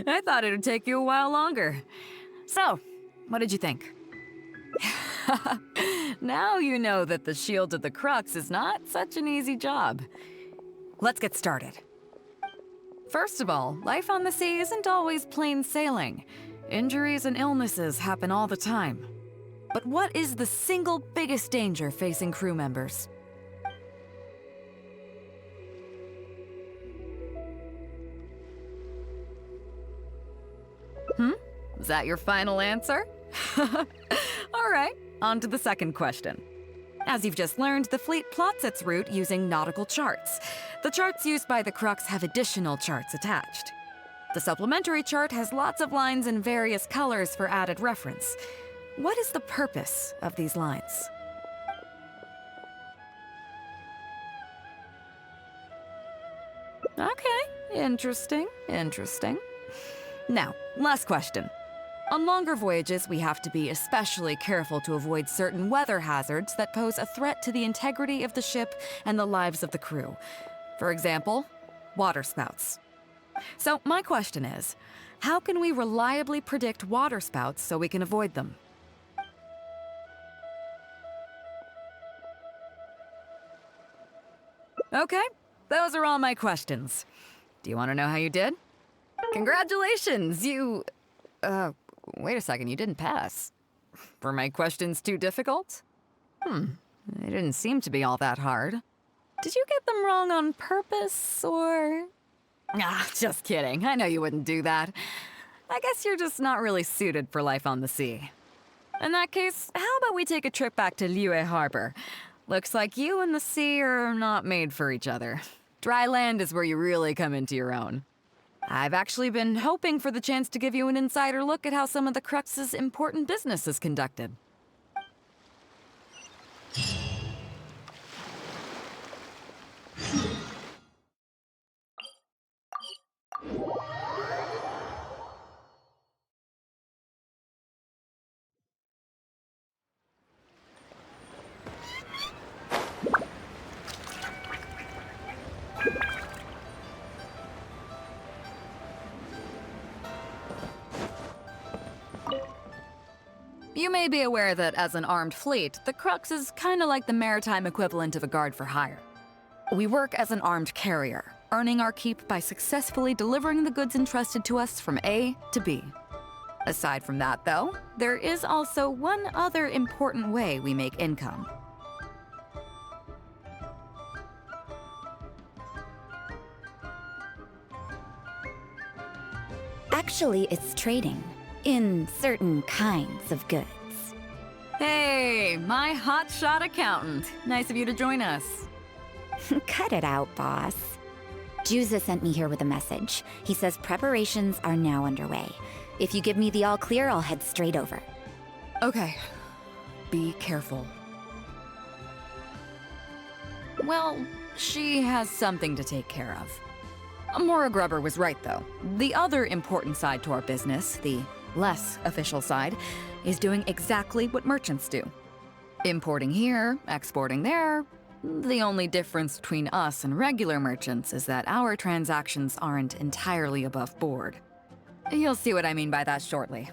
I thought it would take you a while longer. So, what did you think? Now you know that the Shield of the Crux is not such an easy job. Let's get started. First of all, life on the sea isn't always plain sailing. Injuries and illnesses happen all the time. But what is the single biggest danger facing crew members? Is that your final answer? All right, on to the second question. As you've just learned, the fleet plots its route using nautical charts. The charts used by the Crux have additional charts attached. The supplementary chart has lots of lines in various colors for added reference. What is the purpose of these lines? Okay, interesting. Now, last question. On longer voyages, we have to be especially careful to avoid certain weather hazards that pose a threat to the integrity of the ship and the lives of the crew. For example, waterspouts. So my question is, how can we reliably predict waterspouts so we can avoid them? Okay, those are all my questions. Do you want to know how you did? Congratulations, you... wait a second, you didn't pass. Were my questions too difficult? They didn't seem to be all that hard. Did you get them wrong on purpose, or...? Just kidding. I know you wouldn't do that. I guess you're just not really suited for life on the sea. In that case, how about we take a trip back to Liyue Harbor? Looks like you and the sea are not made for each other. Dry land is where you really come into your own. I've actually been hoping for the chance to give you an insider look at how some of the Crux's important business is conducted. You may be aware that as an armed fleet, the Crux is kinda like the maritime equivalent of a guard for hire. We work as an armed carrier, earning our keep by successfully delivering the goods entrusted to us from A to B. Aside from that, though, there is also one other important way we make income. Actually, it's trading. In certain kinds of goods. Hey, my hotshot accountant. Nice of you to join us. Cut it out, boss. Juza sent me here with a message. He says preparations are now underway. If you give me the all clear, I'll head straight over. Okay. Be careful. Well, she has something to take care of. Mora Grubber was right, though. The other important side to our business, the less official side, is doing exactly what merchants do. Importing here, exporting there. The only difference between us and regular merchants is that our transactions aren't entirely above board. You'll see what I mean by that shortly.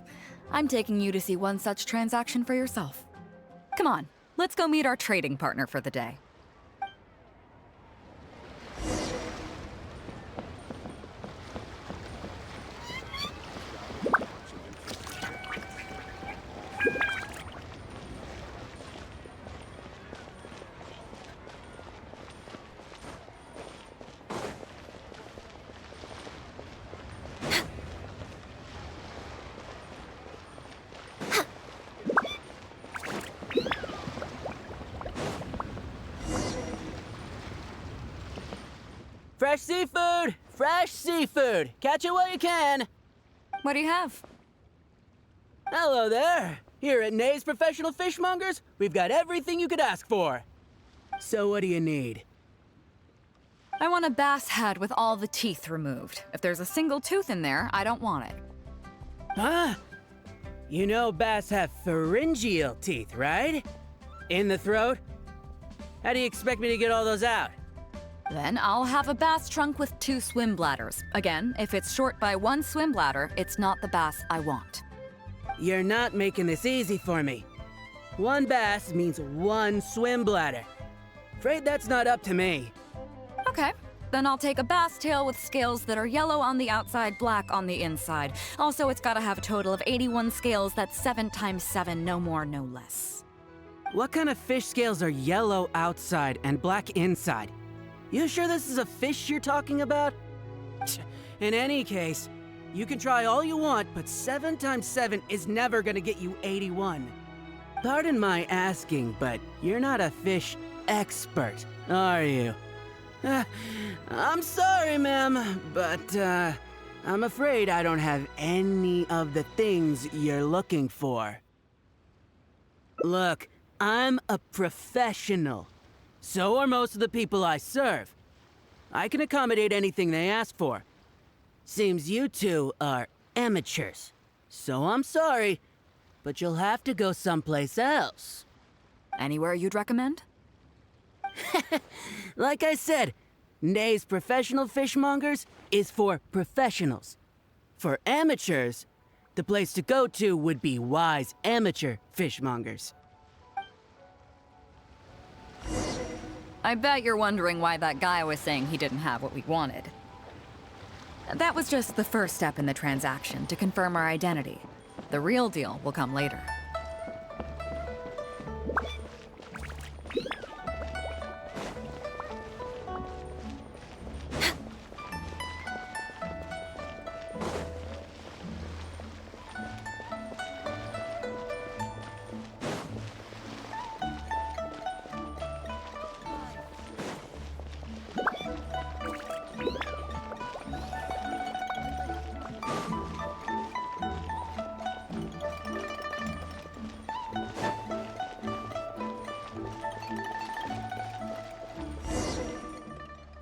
I'm taking you to see one such transaction for yourself. Come on, let's go meet our trading partner for the day. Fresh seafood! Fresh seafood! Catch it while you can! What do you have? Hello there! Here at Nay's Professional Fishmongers, we've got everything you could ask for. So what do you need? I want a bass head with all the teeth removed. If there's a single tooth in there, I don't want it. Huh? You know bass have pharyngeal teeth, right? In the throat? How do you expect me to get all those out? Then I'll have a bass trunk with 2 swim bladders. Again, if it's short by 1 swim bladder, it's not the bass I want. You're not making this easy for me. 1 bass means 1 swim bladder. Afraid that's not up to me. Okay, then I'll take a bass tail with scales that are yellow on the outside, black on the inside. Also, it's gotta have a total of 81 scales, that's 7 times 7, no more, no less. What kind of fish scales are yellow outside and black inside? You sure this is a fish you're talking about? In any case, you can try all you want, but 7 times 7 is never gonna get you 81. Pardon my asking, but you're not a fish expert, are you? I'm sorry, ma'am, but I'm afraid I don't have any of the things you're looking for. Look, I'm a professional. So are most of the people I serve. I can accommodate anything they ask for. Seems you two are amateurs. So I'm sorry, but you'll have to go someplace else. Anywhere you'd recommend? Like I said, Nay's Professional Fishmongers is for professionals. For amateurs, the place to go to would be Wise Amateur Fishmongers. I bet you're wondering why that guy was saying he didn't have what we wanted. That was just the first step in the transaction to confirm our identity. The real deal will come later.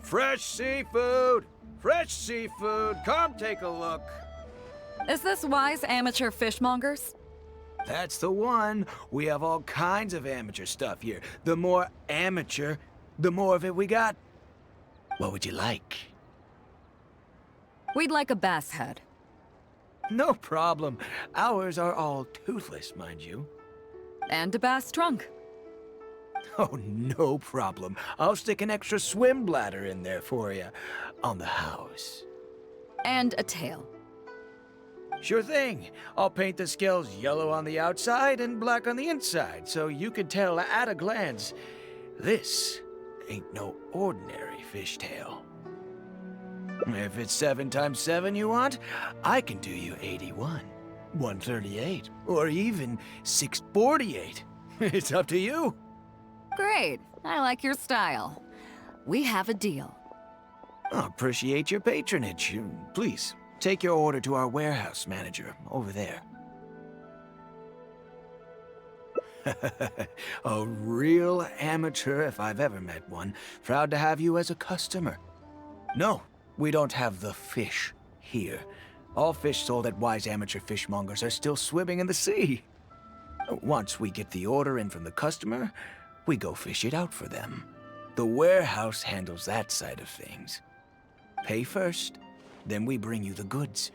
Fresh seafood! Fresh seafood! Come take a look. Is this Wise Amateur Fishmongers? That's the one. We have all kinds of amateur stuff here. The more amateur, the more of it we got. What would you like? We'd like a bass head. No problem. Ours are all toothless, mind you. And a bass trunk. Oh, no problem. I'll stick an extra swim bladder in there for you. On the house. And a tail. Sure thing. I'll paint the scales yellow on the outside and black on the inside, so you can tell at a glance, this ain't no ordinary fishtail. If it's 7 times 7 you want, I can do you 81, 138, or even 648. It's up to you. Great. I like your style. We have a deal. I appreciate your patronage. Please, take your order to our warehouse manager over there. A real amateur if I've ever met one. Proud to have you as a customer. No, we don't have the fish here. All fish sold at Wise Amateur Fishmongers are still swimming in the sea. Once we get the order in from the customer, we go fish it out for them. The warehouse handles that side of things. Pay first, then we bring you the goods.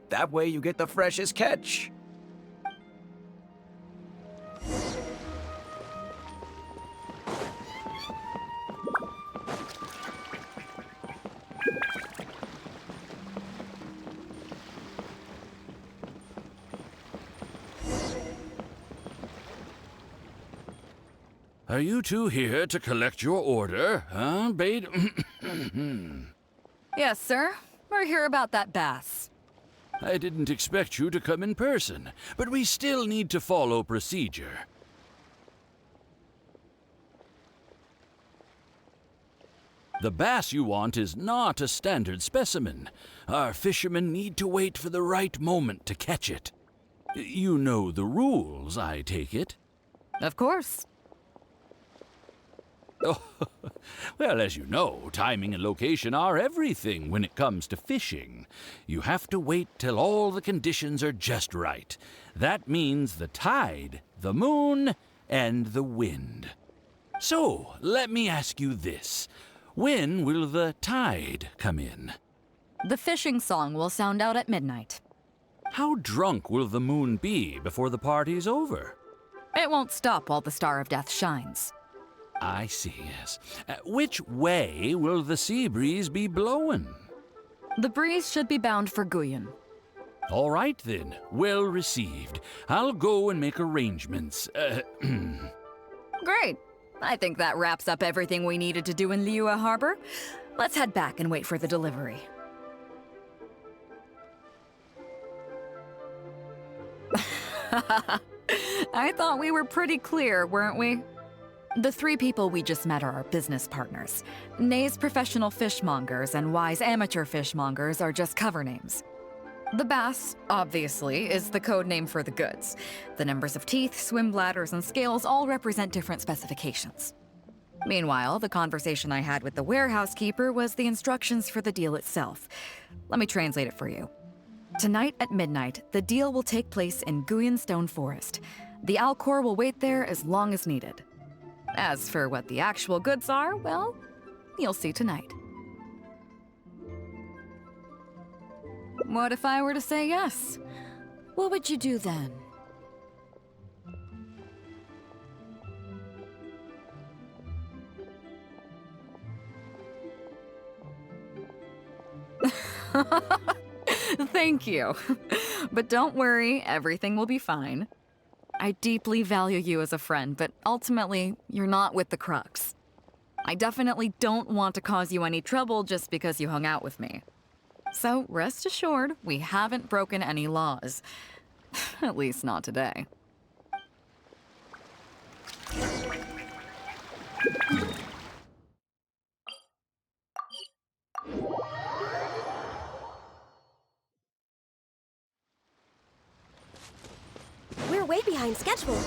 That way you get the freshest catch. Are you two here to collect your order, huh, Beidou? Yes, sir. We're here about that bass. I didn't expect you to come in person, but we still need to follow procedure. The bass you want is not a standard specimen. Our fishermen need to wait for the right moment to catch it. You know the rules, I take it? Of course. Oh, well, as you know, timing and location are everything when it comes to fishing. You have to wait till all the conditions are just right. That means the tide, the moon, and the wind. So, let me ask you this. When will the tide come in? The fishing song will sound out at midnight. How drunk will the moon be before the party's over? It won't stop while the Star of Death shines. I see, yes. Which way will the sea breeze be blowing? The breeze should be bound for Guyan. All right, then. Well received. I'll go and make arrangements. Great. I think that wraps up everything we needed to do in Liyue Harbor. Let's head back and wait for the delivery. I thought we were pretty clear, weren't we? The three people we just met are our business partners. Nay's professional fishmongers and Y's amateur fishmongers are just cover names. The bass, obviously, is the code name for the goods. The numbers of teeth, swim bladders, and scales all represent different specifications. Meanwhile, the conversation I had with the warehouse keeper was the instructions for the deal itself. Let me translate it for you. Tonight at midnight, the deal will take place in Guyan Stone Forest. The Alcor will wait there as long as needed. As for what the actual goods are, well, you'll see tonight. What if I were to say yes? What would you do then? Thank you. But don't worry, everything will be fine. I deeply value you as a friend, but ultimately, you're not with the Crux. I definitely don't want to cause you any trouble just because you hung out with me. So rest assured, we haven't broken any laws. At least not today. We're way behind schedule.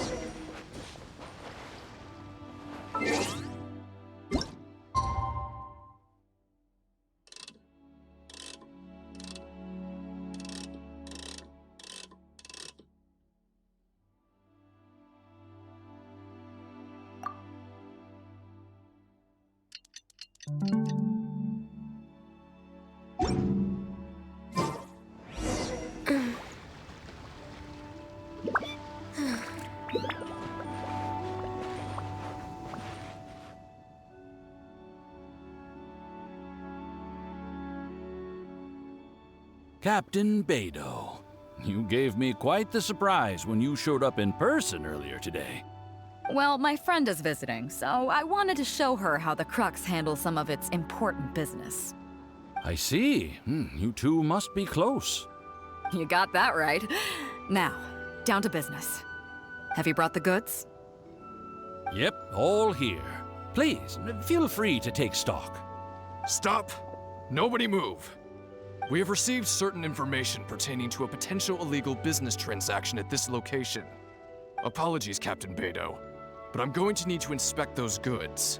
Captain Beidou, you gave me quite the surprise when you showed up in person earlier today. Well, my friend is visiting, so I wanted to show her how the Crux handles some of its important business. I see. You two must be close. You got that right. Now, down to business. Have you brought the goods? Yep, all here. Please, feel free to take stock. Stop! Nobody move! We have received certain information pertaining to a potential illegal business transaction at this location. Apologies, Captain Beidou, but I'm going to need to inspect those goods.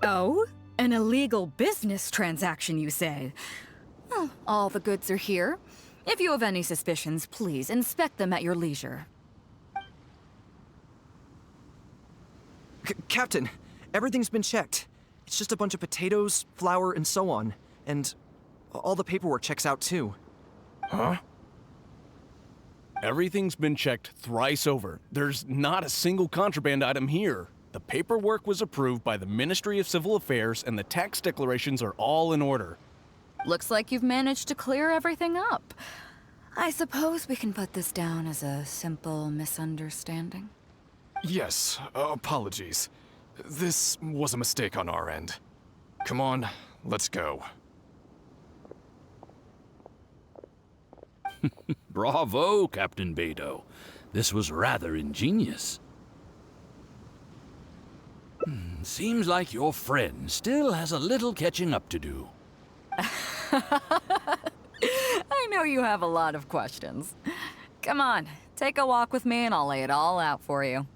Oh? An illegal business transaction, you say? Well, all the goods are here. If you have any suspicions, please inspect them at your leisure. Captain, everything's been checked. It's just a bunch of potatoes, flour, and so on. And all the paperwork checks out too. Huh? Everything's been checked thrice over. There's not a single contraband item here. The paperwork was approved by the Ministry of Civil Affairs and the tax declarations are all in order. Looks like you've managed to clear everything up. I suppose we can put this down as a simple misunderstanding. Yes, apologies. This was a mistake on our end. Come on, let's go. Bravo, Captain Beidou. This was rather ingenious. Seems like your friend still has a little catching up to do. I know you have a lot of questions. Come on, take a walk with me and I'll lay it all out for you.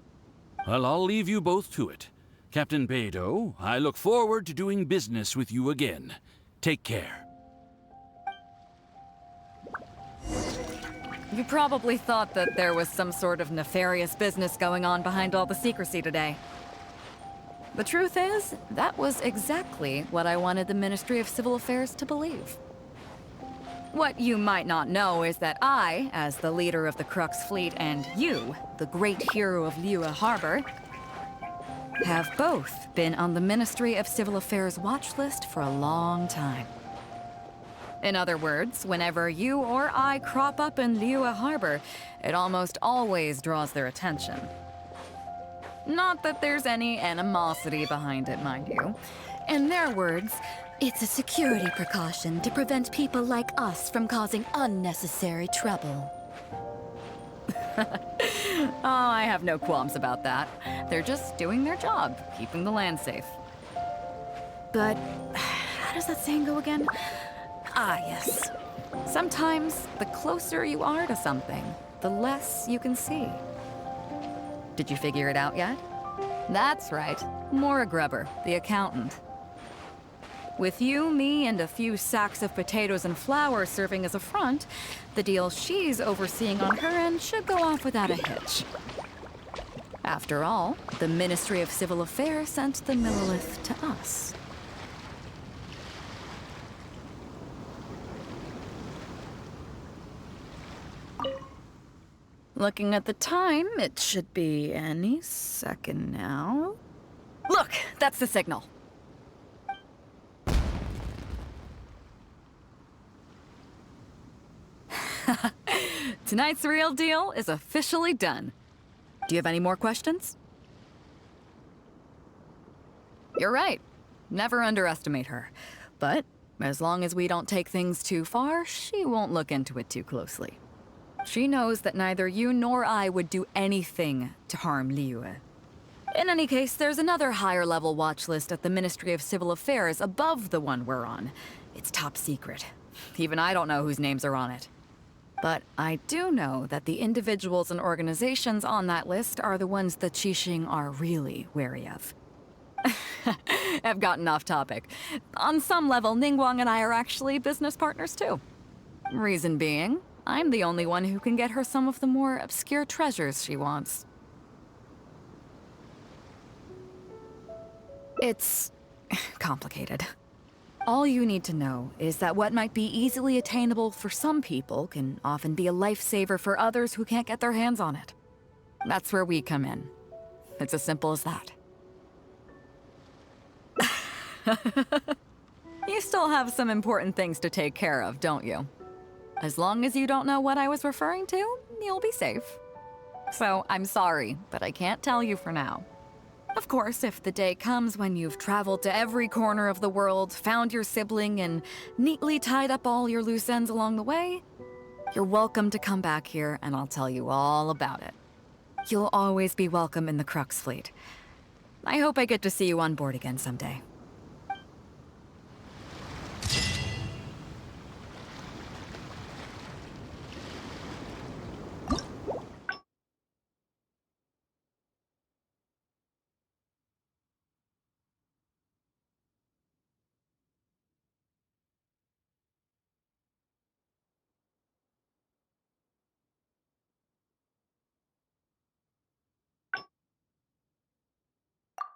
Well, I'll leave you both to it. Captain Beidou, I look forward to doing business with you again. Take care. You probably thought that there was some sort of nefarious business going on behind all the secrecy today. The truth is, that was exactly what I wanted the Ministry of Civil Affairs to believe. What you might not know is that I, as the leader of the Crux fleet, and you, the great hero of Liyue Harbor, have both been on the Ministry of Civil Affairs watch list for a long time. In other words, whenever you or I crop up in Liyue Harbor, it almost always draws their attention. Not that there's any animosity behind it, mind you. In their words, it's a security precaution to prevent people like us from causing unnecessary trouble. Oh, I have no qualms about that. They're just doing their job, keeping the land safe. But how does that saying go again? Ah, yes. Sometimes the closer you are to something, the less you can see. Did you figure it out yet? That's right, Maura Grubber, the accountant. With you, me, and a few sacks of potatoes and flour serving as a front, the deal she's overseeing on her end should go off without a hitch. After all, the Ministry of Civil Affairs sent the Millilith to us. Looking at the time, it should be any second now. Look, that's the signal. Tonight's real deal is officially done. Do you have any more questions? You're right. Never underestimate her. But as long as we don't take things too far, she won't look into it too closely. She knows that neither you nor I would do anything to harm Liyue. In any case, there's another higher-level watch list at the Ministry of Civil Affairs above the one we're on. It's top secret. Even I don't know whose names are on it. But I do know that the individuals and organizations on that list are the ones the Qixing are really wary of. I've gotten off topic. On some level, Ningguang and I are actually business partners too. Reason being, I'm the only one who can get her some of the more obscure treasures she wants. It's complicated. All you need to know is that what might be easily attainable for some people can often be a lifesaver for others who can't get their hands on it. That's where we come in. It's as simple as that. You still have some important things to take care of, don't you? As long as you don't know what I was referring to, you'll be safe. So, I'm sorry, but I can't tell you for now. Of course, if the day comes when you've traveled to every corner of the world, found your sibling, and neatly tied up all your loose ends along the way, you're welcome to come back here and I'll tell you all about it. You'll always be welcome in the Crux fleet. I hope I get to see you on board again someday.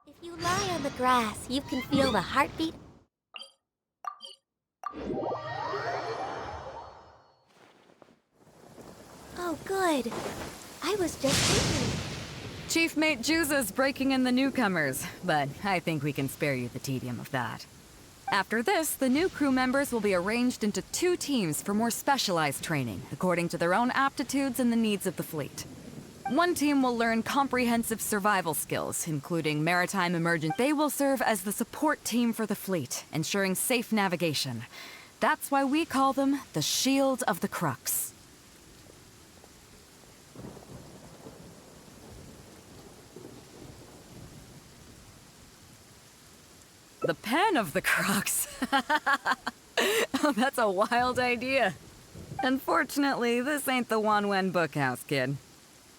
If you lie on the grass, you can feel the heartbeat. Oh, good. I was just thinking. Chief Mate Juza's breaking in the newcomers, but I think we can spare you the tedium of that. After this, the new crew members will be arranged into 2 teams for more specialized training, according to their own aptitudes and the needs of the fleet. One team will learn comprehensive survival skills, including maritime emergency. They will serve as the support team for the fleet, ensuring safe navigation. That's why we call them the Shield of the Crux. The pen of the Crux. Oh, that's a wild idea. Unfortunately, this ain't the Wanwen Bookhouse, kid.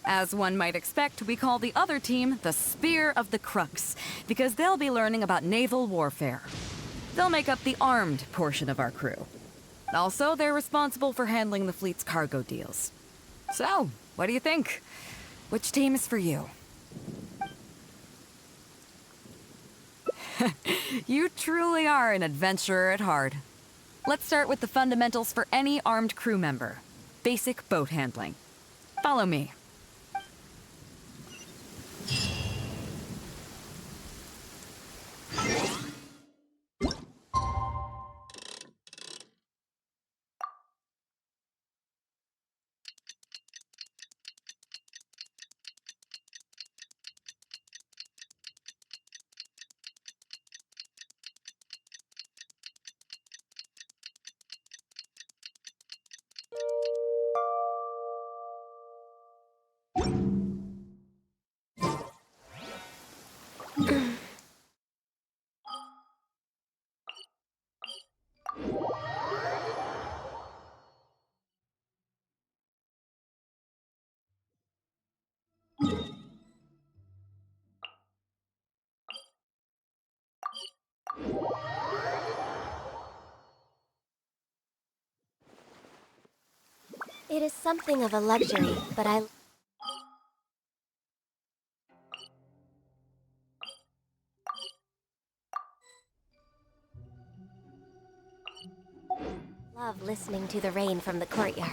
As one might expect, we call the other team the Spear of the Crux, because they'll be learning about naval warfare. They'll make up the armed portion of our crew. Also, they're responsible for handling the fleet's cargo deals. So, what do you think? Which team is for you? You truly are an adventurer at heart. Let's start with the fundamentals for any armed crew member. Basic boat handling. Follow me. It is something of a luxury, but I love listening to the rain from the courtyard.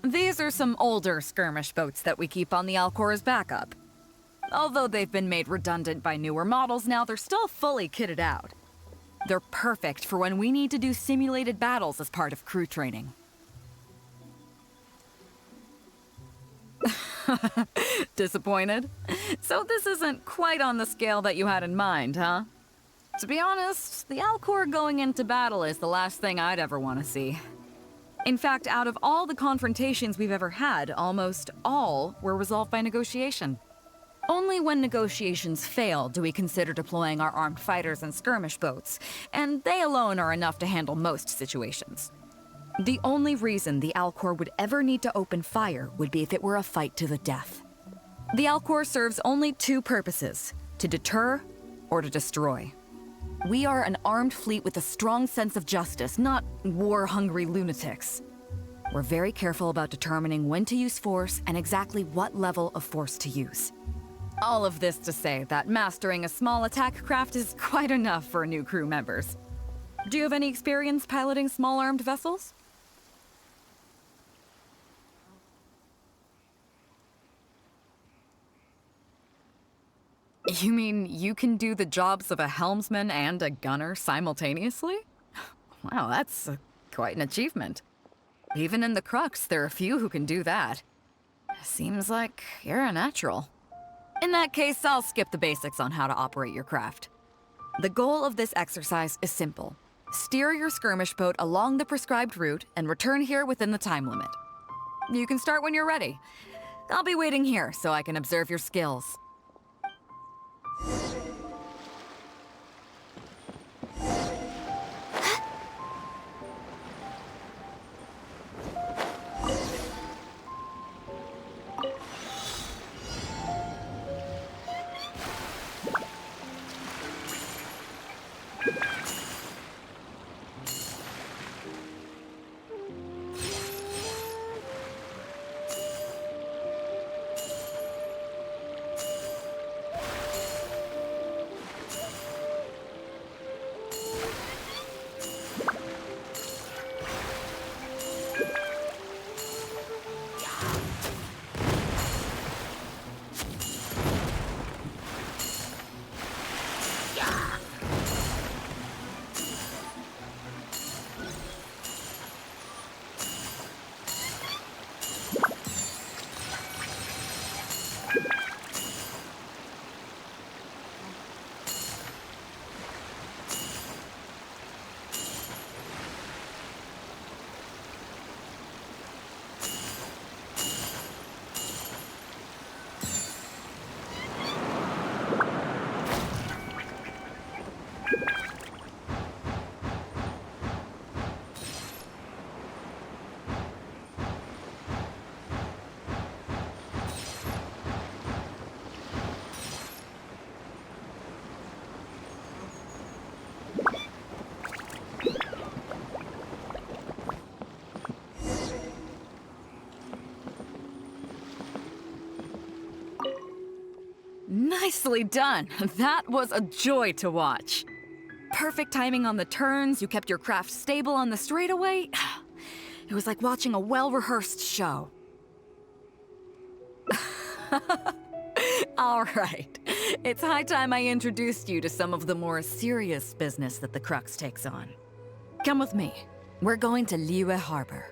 These are some older skirmish boats that we keep on the Alcor as backup. Although they've been made redundant by newer models now, they're still fully kitted out. They're perfect for when we need to do simulated battles as part of crew training. Disappointed? So this isn't quite on the scale that you had in mind, huh? To be honest, the Alcor going into battle is the last thing I'd ever want to see. In fact, out of all the confrontations we've ever had, almost all were resolved by negotiation. Only when negotiations fail do we consider deploying our armed fighters and skirmish boats, and they alone are enough to handle most situations. The only reason the Alcor would ever need to open fire would be if it were a fight to the death. The Alcor serves only two purposes: to deter or to destroy. We are an armed fleet with a strong sense of justice, not war-hungry lunatics. We're very careful about determining when to use force and exactly what level of force to use. All of this to say that mastering a small attack craft is quite enough for new crew members. Do you have any experience piloting small armed vessels? You mean you can do the jobs of a helmsman and a gunner simultaneously? Wow, that's quite an achievement. Even in the Crux, there are few who can do that. Seems like you're a natural. In that case, I'll skip the basics on how to operate your craft. The goal of this exercise is simple. Steer your skirmish boat along the prescribed route and return here within the time limit. You can start when you're ready. I'll be waiting here so I can observe your skills. Nicely done. That was a joy to watch. Perfect timing on the turns, you kept your craft stable on the straightaway. It was like watching a well-rehearsed show. All right. It's high time I introduced you to some of the more serious business that the Crux takes on. Come with me. We're going to Liyue Harbor.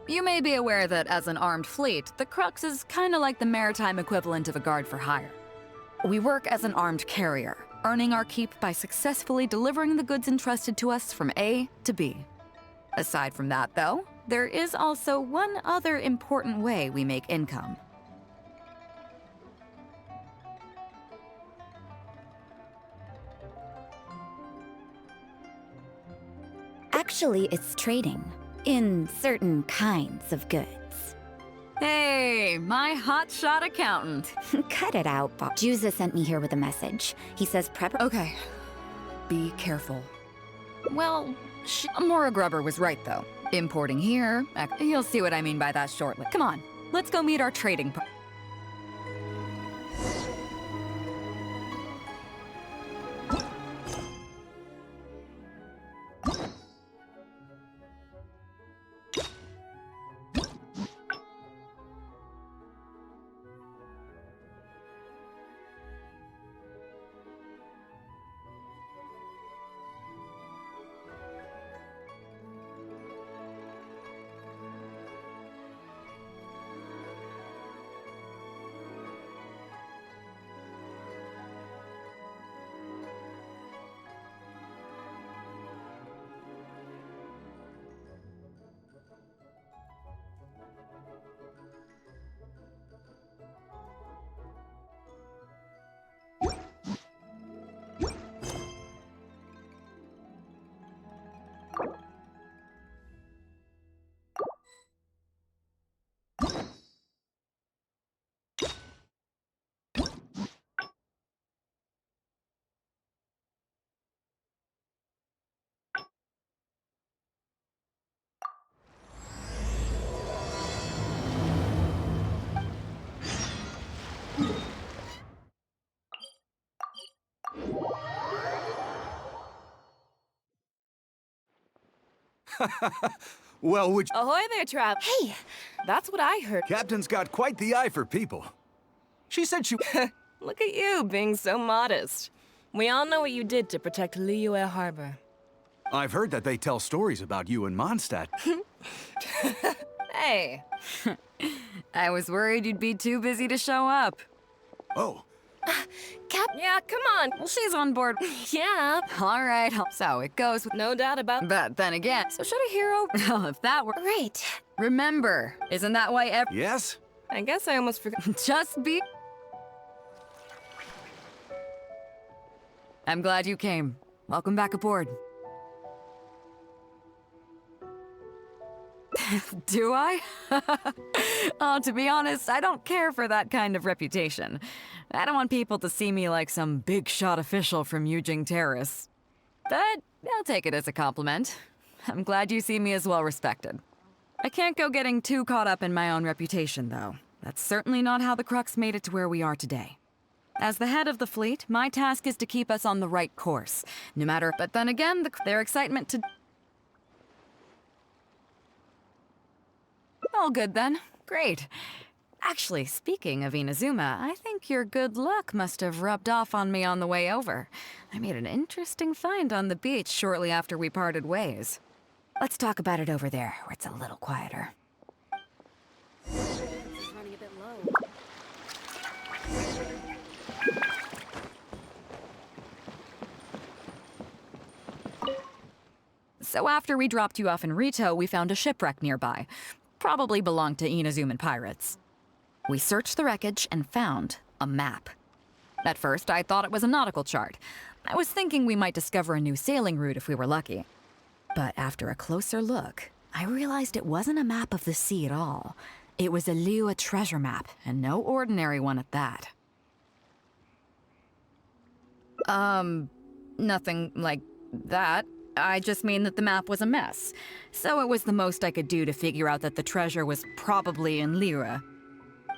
You may be aware that as an armed fleet, the Crux is kinda like the maritime equivalent of a guard for hire. We work as an armed carrier, earning our keep by successfully delivering the goods entrusted to us from A to B. Aside from that, though, there is also one other important way we make income. Actually, it's trading. In certain kinds of goods. Hey, my hotshot accountant. Cut it out, Bob. Juza sent me here with a message. He says Okay. Be careful. Well, Mora Grubber was right, though. Importing here, you'll see what I mean by that shortly. Come on, let's go meet our trading partner. Well, would you... Ahoy there, Trav. Hey! That's what I heard. Captain's got quite the eye for people. She said she... Look at you, being so modest. We all know what you did to protect Liyue Harbor. I've heard that they tell stories about you in Mondstadt. Hey. I was worried you'd be too busy to show up. Oh. Yeah, come on. Well, she's on board. Yeah. All right, so it goes. No doubt about But then again, so should a hero... Well, if that were... Right. Remember, isn't that why Yes? I guess I almost forgot. Just be... I'm glad you came. Welcome back aboard. Do I? Oh, to be honest, I don't care for that kind of reputation. I don't want people to see me like some big-shot official from Yujing Terrace. But I'll take it as a compliment. I'm glad you see me as well-respected. I can't go getting too caught up in my own reputation, though. That's certainly not how the Crux made it to where we are today. As the head of the fleet, my task is to keep us on the right course, no matter... But then again, their excitement to... All good then. Great. Actually, speaking of Inazuma, I think your good luck must have rubbed off on me on the way over. I made an interesting find on the beach shortly after we parted ways. Let's talk about it over there, where it's a little quieter. This is running a bit low. So after we dropped you off in Rito, we found a shipwreck nearby. Probably belonged to Inazuman pirates. We searched the wreckage and found a map. At first, I thought it was a nautical chart. I was thinking we might discover a new sailing route if we were lucky. But after a closer look, I realized it wasn't a map of the sea at all. It was a Liyue treasure map, and no ordinary one at that. Nothing like that. I just mean that the map was a mess. So it was the most I could do to figure out that the treasure was probably in Liyue.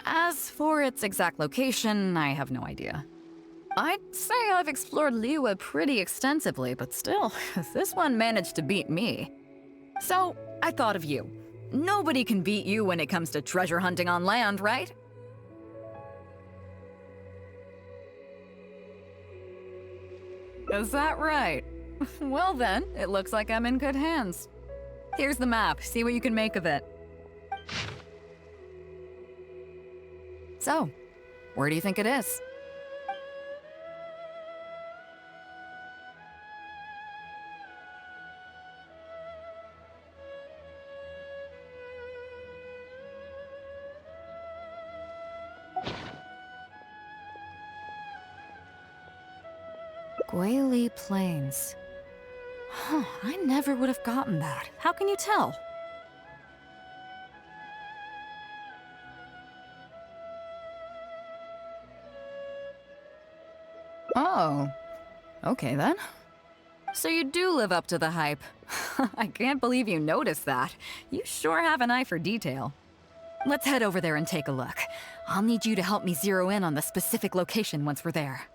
As for its exact location, I have no idea. I'd say I've explored Liyue pretty extensively, but still, this one managed to beat me. So, I thought of you. Nobody can beat you when it comes to treasure hunting on land, right? Is that right? Well then, it looks like I'm in good hands. Here's the map, see what you can make of it. So, where do you think it is? Guili Plains. Huh, I never would have gotten that. How can you tell? Oh, okay then. So you do live up to the hype. I can't believe you noticed that. You sure have an eye for detail. Let's head over there and take a look. I'll need you to help me zero in on the specific location once we're there.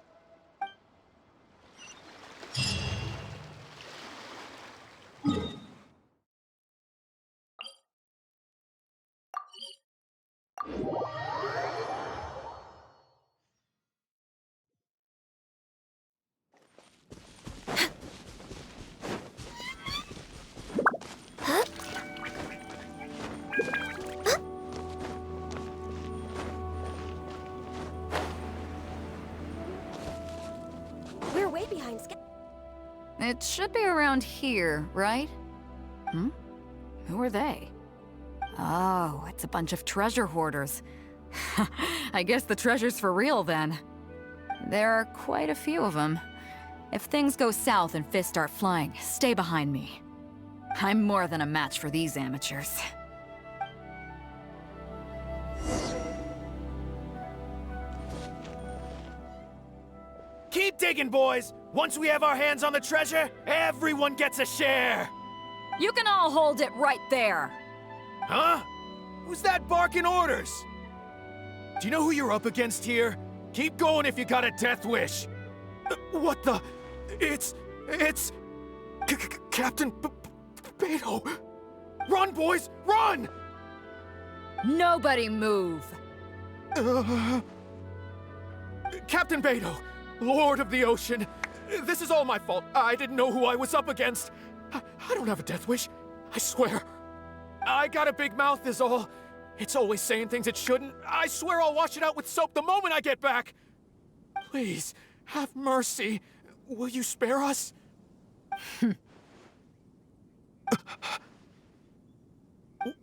We're way behind schedule. It should be around here, right? Hmm? Who are they? Oh, it's a bunch of treasure hoarders. I guess the treasure's for real then. There are quite a few of them. If things go south and fists start flying, stay behind me. I'm more than a match for these amateurs. Keep digging, boys! Once we have our hands on the treasure, everyone gets a share! You can all hold it right there! Huh? Who's that barking orders? Do you know who you're up against here? Keep going if you got a death wish. What the? It's... Captain Beidou! Run, boys, run! Nobody move! Captain Beidou, Lord of the Ocean, this is all my fault. I didn't know who I was up against. I don't have a death wish, I swear. I got a big mouth is all. It's always saying things it shouldn't. I swear I'll wash it out with soap the moment I get back. Please, have mercy. Will you spare us?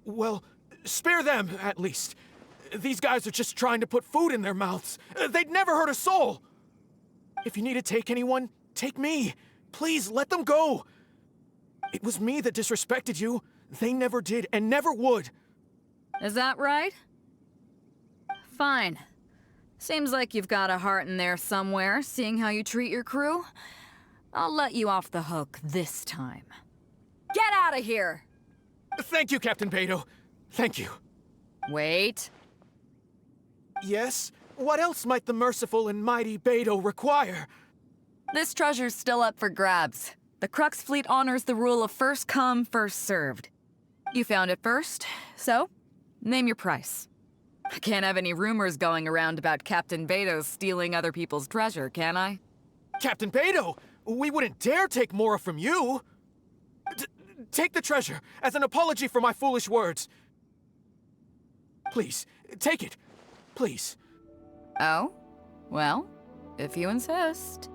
Well, spare them, at least. These guys are just trying to put food in their mouths. They'd never hurt a soul. If you need to take anyone, take me. Please, let them go. It was me that disrespected you. They never did and never would. Is that right? Fine. Seems like you've got a heart in there somewhere, seeing how you treat your crew. I'll let you off the hook this time. Get out of here! Thank you, Captain Beidou. Thank you. Wait. Yes? What else might the merciful and mighty Beidou require? This treasure's still up for grabs. The Crux fleet honors the rule of first come, first served. You found it first, so name your price. I can't have any rumors going around about Captain Beidou stealing other people's treasure, can I? Captain Beidou, we wouldn't dare take more from you. Take the treasure as an apology for my foolish words. Please, take it. Please. Oh? Well, if you insist.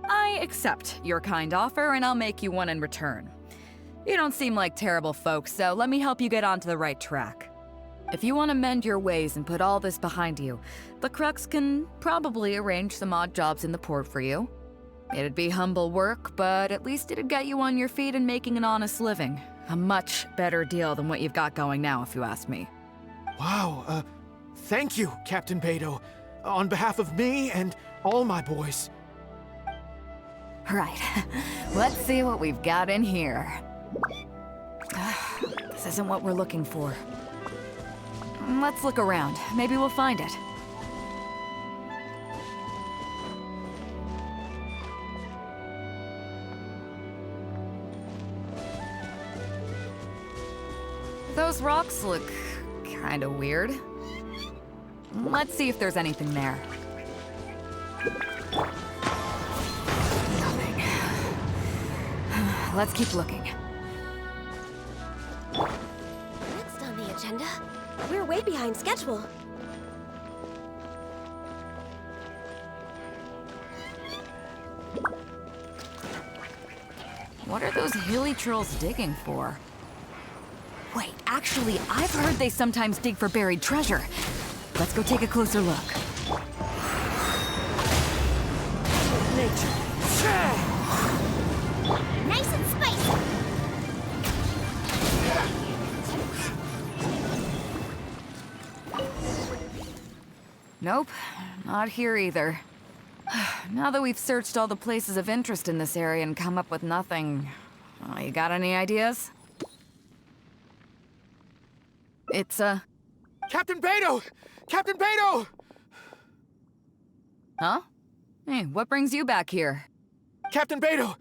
I accept your kind offer, and I'll make you one in return. You don't seem like terrible folks, so let me help you get onto the right track. If you want to mend your ways and put all this behind you, the Crux can probably arrange some odd jobs in the port for you. It'd be humble work, but at least it'd get you on your feet and making an honest living. A much better deal than what you've got going now, if you ask me. Wow, thank you, Captain Beidou. On behalf of me and all my boys. Right. Let's see what we've got in here. This isn't what we're looking for. Let's look around. Maybe we'll find it. Those rocks look kind of weird. Let's see if there's anything there. Nothing. Let's keep looking. Next on the agenda, we're way behind schedule. What are those hilly trolls digging for? Wait, actually, I've heard they sometimes dig for buried treasure. Let's go take a closer look. Nature. Nice and spicy. Nope, not here either. Now that we've searched all the places of interest in this area and come up with nothing, you got any ideas? It's, Captain Beidou! Captain Beidou! Huh? Hey, what brings you back here? Captain Beidou!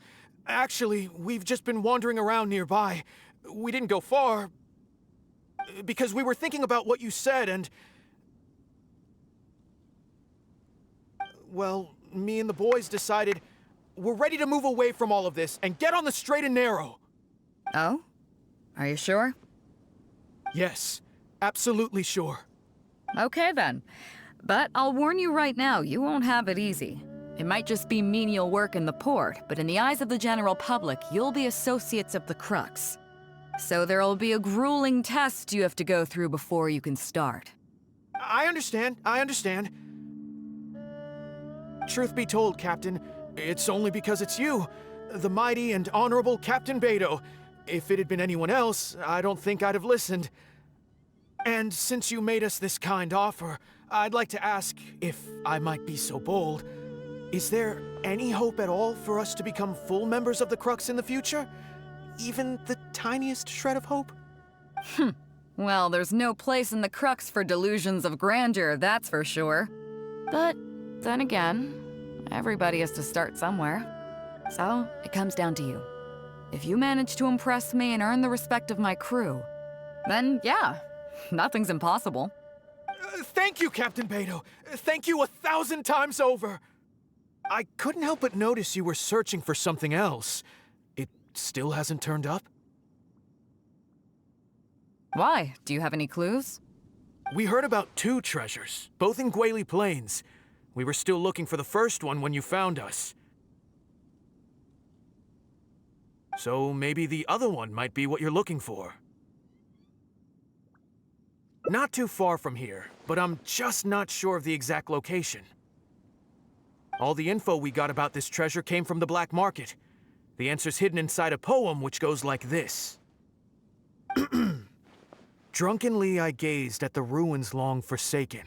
Actually, we've just been wandering around nearby. We didn't go far, because we were thinking about what you said and... Well, me and the boys decided we're ready to move away from all of this and get on the straight and narrow. Oh? Are you sure? Yes, absolutely sure. Okay then. But I'll warn you right now, you won't have it easy. It might just be menial work in the port, but in the eyes of the general public, you'll be associates of the Crux. So there'll be a grueling test you have to go through before you can start. I understand. Truth be told, Captain, it's only because it's you, the mighty and honorable Captain Beidou. If it had been anyone else, I don't think I'd have listened. And since you made us this kind offer, I'd like to ask, if I might be so bold, is there any hope at all for us to become full members of the Crux in the future? Even the tiniest shred of hope? Well, there's no place in the Crux for delusions of grandeur, that's for sure. But then again, everybody has to start somewhere. So, it comes down to you. If you manage to impress me and earn the respect of my crew, then yeah, nothing's impossible. Thank you, Captain Beidou. Thank you 1,000 times over. I couldn't help but notice you were searching for something else. It still hasn't turned up? Why? Do you have any clues? We heard about 2 treasures, both in Guili Plains. We were still looking for the first one when you found us. So maybe the other one might be what you're looking for. Not too far from here, but I'm just not sure of the exact location. All the info we got about this treasure came from the black market. The answer's hidden inside a poem which goes like this. Drunkenly I gazed at the ruins long forsaken,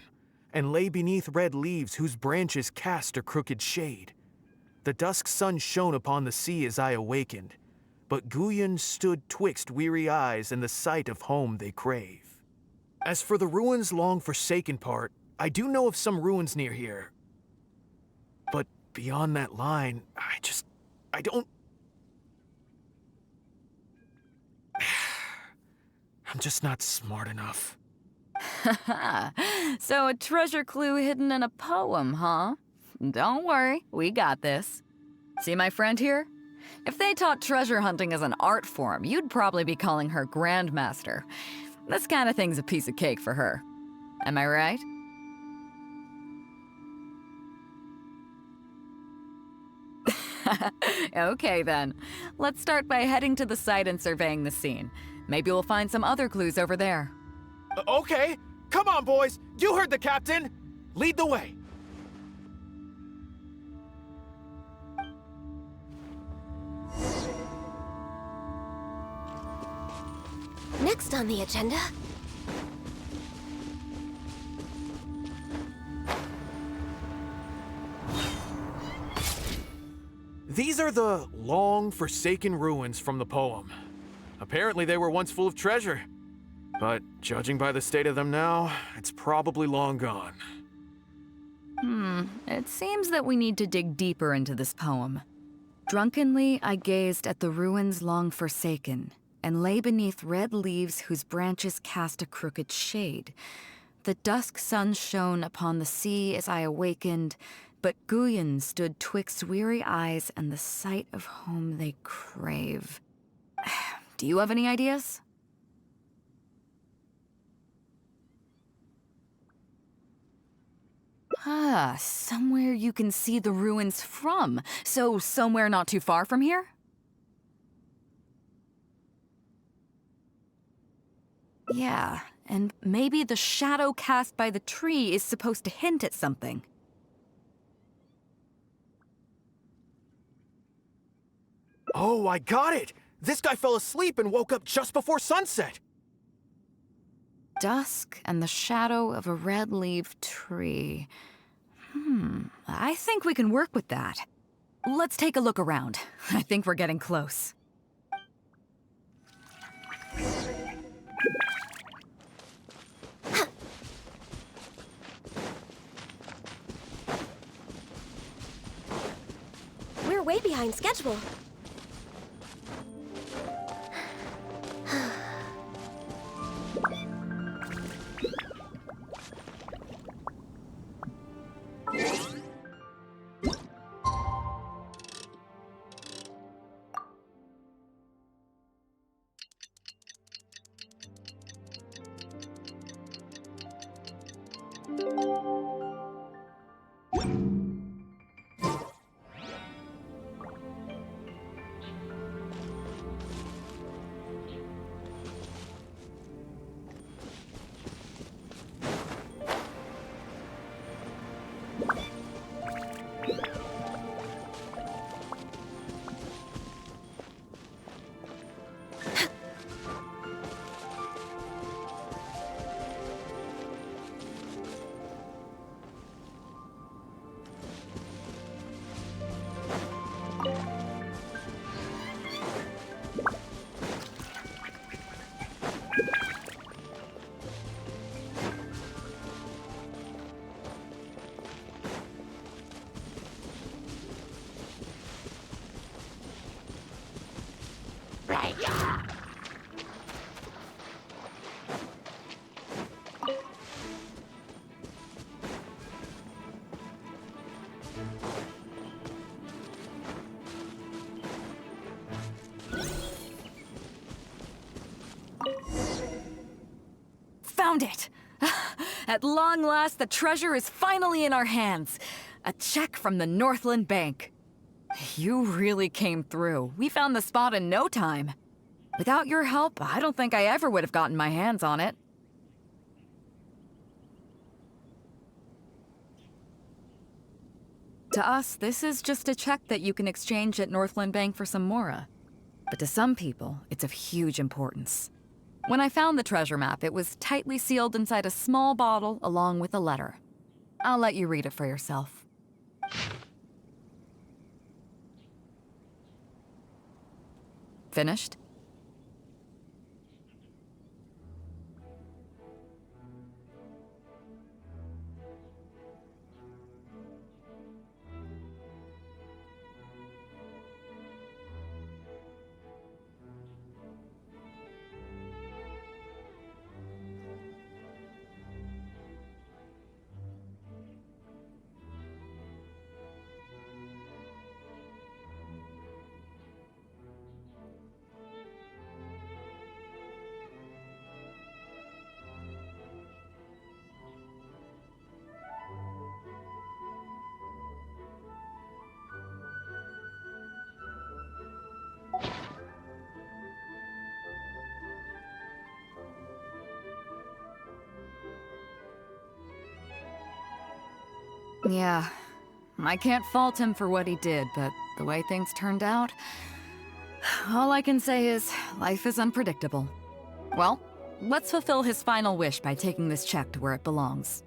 and lay beneath red leaves whose branches cast a crooked shade. The dusk sun shone upon the sea as I awakened, but Guyon stood twixt weary eyes and the sight of home they crave. As for the ruins long forsaken part, I do know of some ruins near here. But beyond that line, I don't... I'm just not smart enough. So a treasure clue hidden in a poem, huh? Don't worry, we got this. See my friend here? If they taught treasure hunting as an art form, you'd probably be calling her Grandmaster. This kind of thing's a piece of cake for her. Am I right? Okay then. Let's start by heading to the site and surveying the scene. Maybe we'll find some other clues over there. Okay, come on, boys. You heard the captain. Lead the way. Next on the agenda. These are the long forsaken ruins from the poem. Apparently they were once full of treasure. But judging by the state of them now, it's probably long gone. It seems that we need to dig deeper into this poem. Drunkenly, I gazed at the ruins long forsaken, and lay beneath red leaves whose branches cast a crooked shade. The dusk sun shone upon the sea as I awakened, but Guyon stood twixt weary eyes and the sight of home they crave. Do you have any ideas? Ah, somewhere you can see the ruins from. So somewhere not too far from here? Yeah, and maybe the shadow cast by the tree is supposed to hint at something. Oh, I got it! This guy fell asleep and woke up just before sunset! Dusk and the shadow of a red-leaved tree. I think we can work with that. Let's take a look around. I think we're getting close. We're way behind schedule. Found it! At long last, the treasure is finally in our hands. A check from the Northland Bank. You really came through. We found the spot in no time. Without your help, I don't think I ever would have gotten my hands on it. To us, this is just a check that you can exchange at Northland Bank for some Mora. But to some people, it's of huge importance. When I found the treasure map, it was tightly sealed inside a small bottle along with a letter. I'll let you read it for yourself. Finished? Yeah, I can't fault him for what he did, but the way things turned out, all I can say is life is unpredictable. Well, let's fulfill his final wish by taking this check to where it belongs.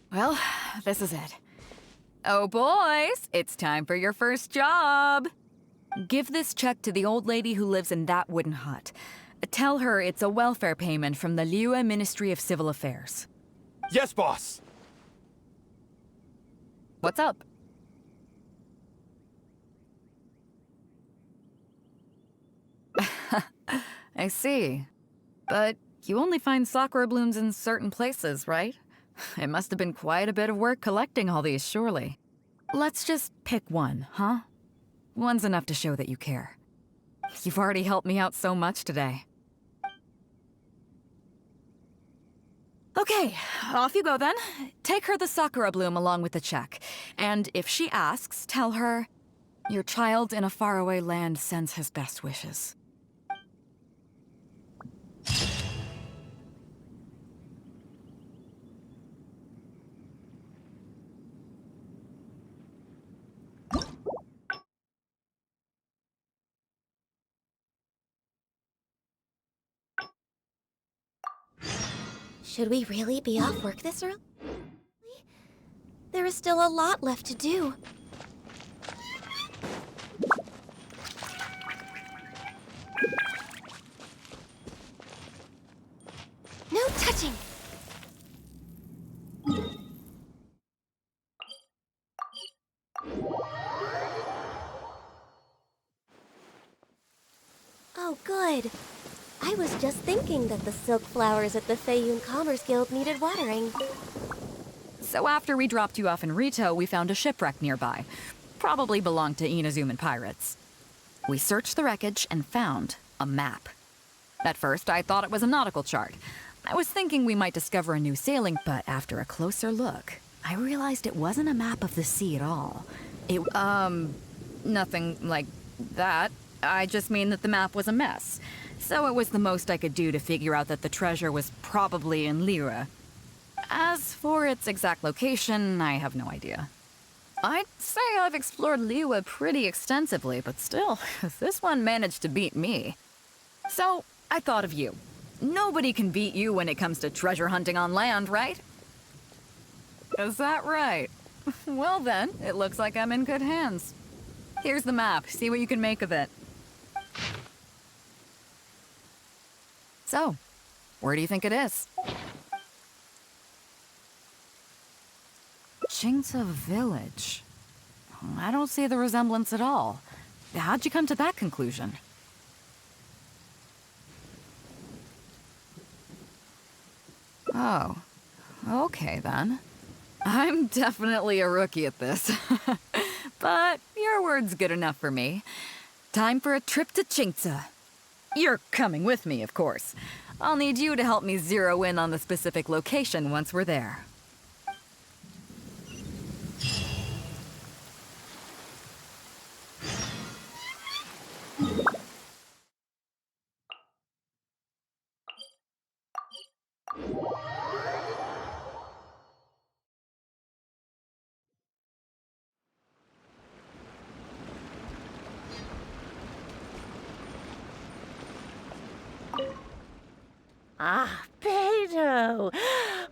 Well, this is it. Oh, boys, it's time for your first job. Give this check to the old lady who lives in that wooden hut. Tell her it's a welfare payment from the Liyue Ministry of Civil Affairs. Yes, boss! What's up? I see. But you only find sakura blooms in certain places, right? It must have been quite a bit of work collecting all these, surely. Let's just pick one, huh? One's enough to show that you care. You've already helped me out so much today. Okay, off you go then. Take her the sakura bloom along with the check. And if she asks, tell her, your child in a faraway land sends his best wishes. Should we really be off work this early? There is still a lot left to do. No touching! Oh, good. I was just thinking that the silk flowers at the Feiyun Commerce Guild needed watering. So after we dropped you off in Rito, we found a shipwreck nearby. Probably belonged to Inazuman pirates. We searched the wreckage and found a map. At first, I thought it was a nautical chart. I was thinking we might discover a new sailing, but after a closer look, I realized it wasn't a map of the sea at all. It, nothing like that. I just mean that the map was a mess. So it was the most I could do to figure out that the treasure was probably in Liyue. As for its exact location, I have no idea. I'd say I've explored Liyue pretty extensively, but still, this one managed to beat me. So, I thought of you. Nobody can beat you when it comes to treasure hunting on land, right? Is that right? Well then, it looks like I'm in good hands. Here's the map. See what you can make of it. So, where do you think it is? Qingce Village. I don't see the resemblance at all. How'd you come to that conclusion? Oh, okay then. I'm definitely a rookie at this. But your word's good enough for me. Time for a trip to Qingce. You're coming with me, of course. I'll need you to help me zero in on the specific location once we're there. Ah, Beidou!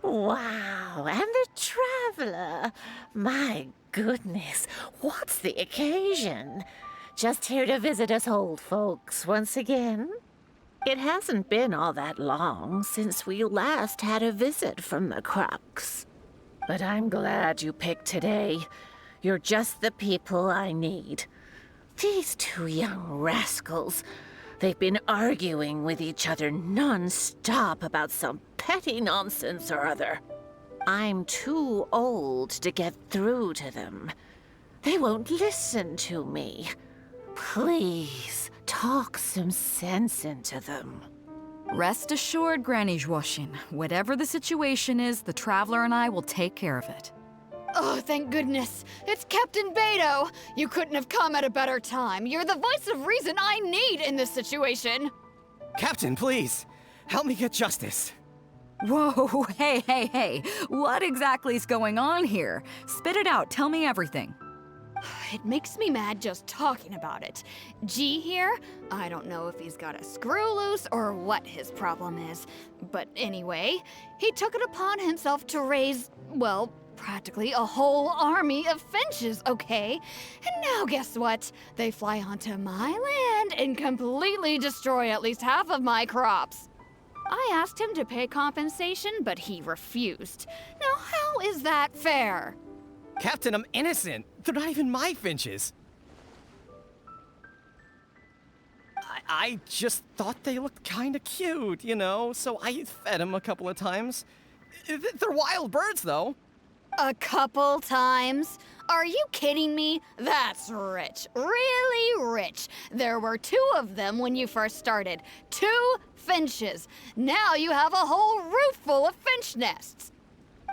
Wow, and the traveler! My goodness, what's the occasion? Just here to visit us old folks once again? It hasn't been all that long since we last had a visit from the Crux. But I'm glad you picked today. You're just the people I need. These two young rascals, they've been arguing with each other non-stop about some petty nonsense or other. I'm too old to get through to them. They won't listen to me. Please, talk some sense into them. Rest assured, Granny Zhuoshin, whatever the situation is, the Traveler and I will take care of it. Oh, thank goodness. It's Captain Beidou. You couldn't have come at a better time. You're the voice of reason I need in this situation. Captain, please, help me get justice. Whoa, hey. What exactly is going on here? Spit it out, tell me everything. It makes me mad just talking about it. G here, I don't know if he's got a screw loose or what his problem is. But anyway, he took it upon himself to raise, well, practically a whole army of finches, okay? And now guess what? They fly onto my land and completely destroy at least half of my crops. I asked him to pay compensation, but he refused. Now how is that fair? Captain, I'm innocent. They're not even my finches. I just thought they looked kinda cute, you know, so I fed them a couple of times. They're wild birds, though. A couple times? Are you kidding me? That's rich. Really rich. There were 2 of them when you first started. 2 finches. Now you have a whole roof full of finch nests.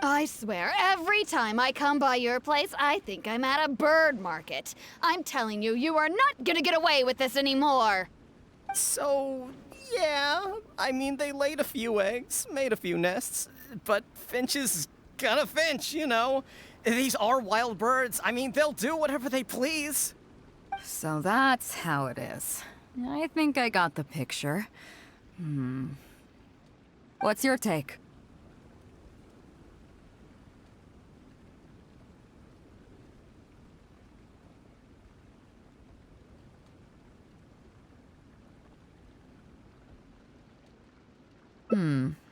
I swear, every time I come by your place, I think I'm at a bird market. I'm telling you, you are not gonna get away with this anymore. So, yeah, I mean, they laid a few eggs, made a few nests, but finches gotta finch, you know. These are wild birds. I mean, they'll do whatever they please. So that's how it is. I think I got the picture. What's your take?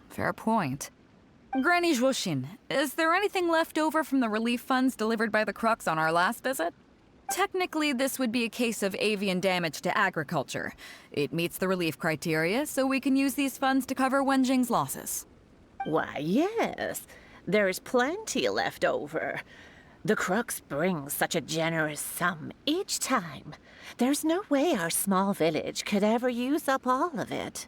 Fair point. Granny Zhuoshin, is there anything left over from the relief funds delivered by the Crux on our last visit? Technically, this would be a case of avian damage to agriculture. It meets the relief criteria, so we can use these funds to cover Wenjing's losses. Why, yes. There's plenty left over. The Crux brings such a generous sum each time. There's no way our small village could ever use up all of it.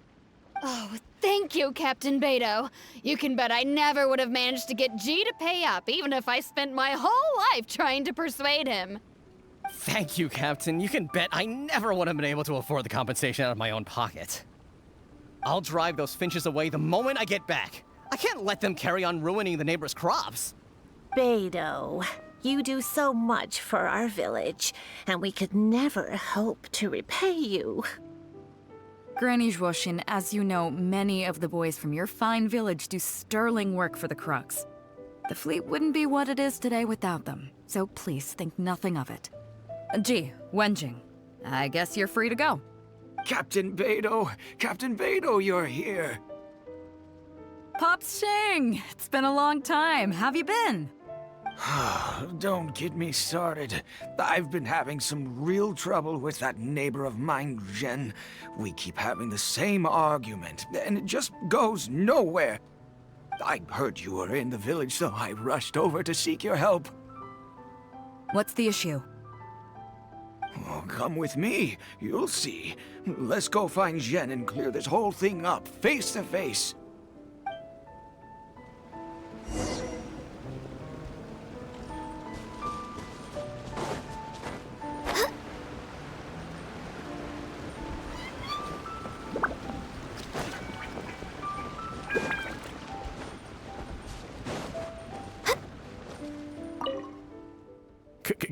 Oh, thank you, Captain Beidou. You can bet I never would have managed to get G to pay up, even if I spent my whole life trying to persuade him. Thank you, Captain. You can bet I never would have been able to afford the compensation out of my own pocket. I'll drive those finches away the moment I get back. I can't let them carry on ruining the neighbors' crops. Beidou, you do so much for our village, and we could never hope to repay you. Granny Zhuoshin, as you know, many of the boys from your fine village do sterling work for the Crux. The fleet wouldn't be what it is today without them, so please think nothing of it. Gee, Wenjing, I guess you're free to go. Captain Beidou, you're here. Pops Shing, it's been a long time. How've you been? Don't get me started. I've been having some real trouble with that neighbor of mine, Jen. We keep having the same argument, and it just goes nowhere. I heard you were in the village, so I rushed over to seek your help. What's the issue? Oh, come with me. You'll see. Let's go find Jen and clear this whole thing up, face to face.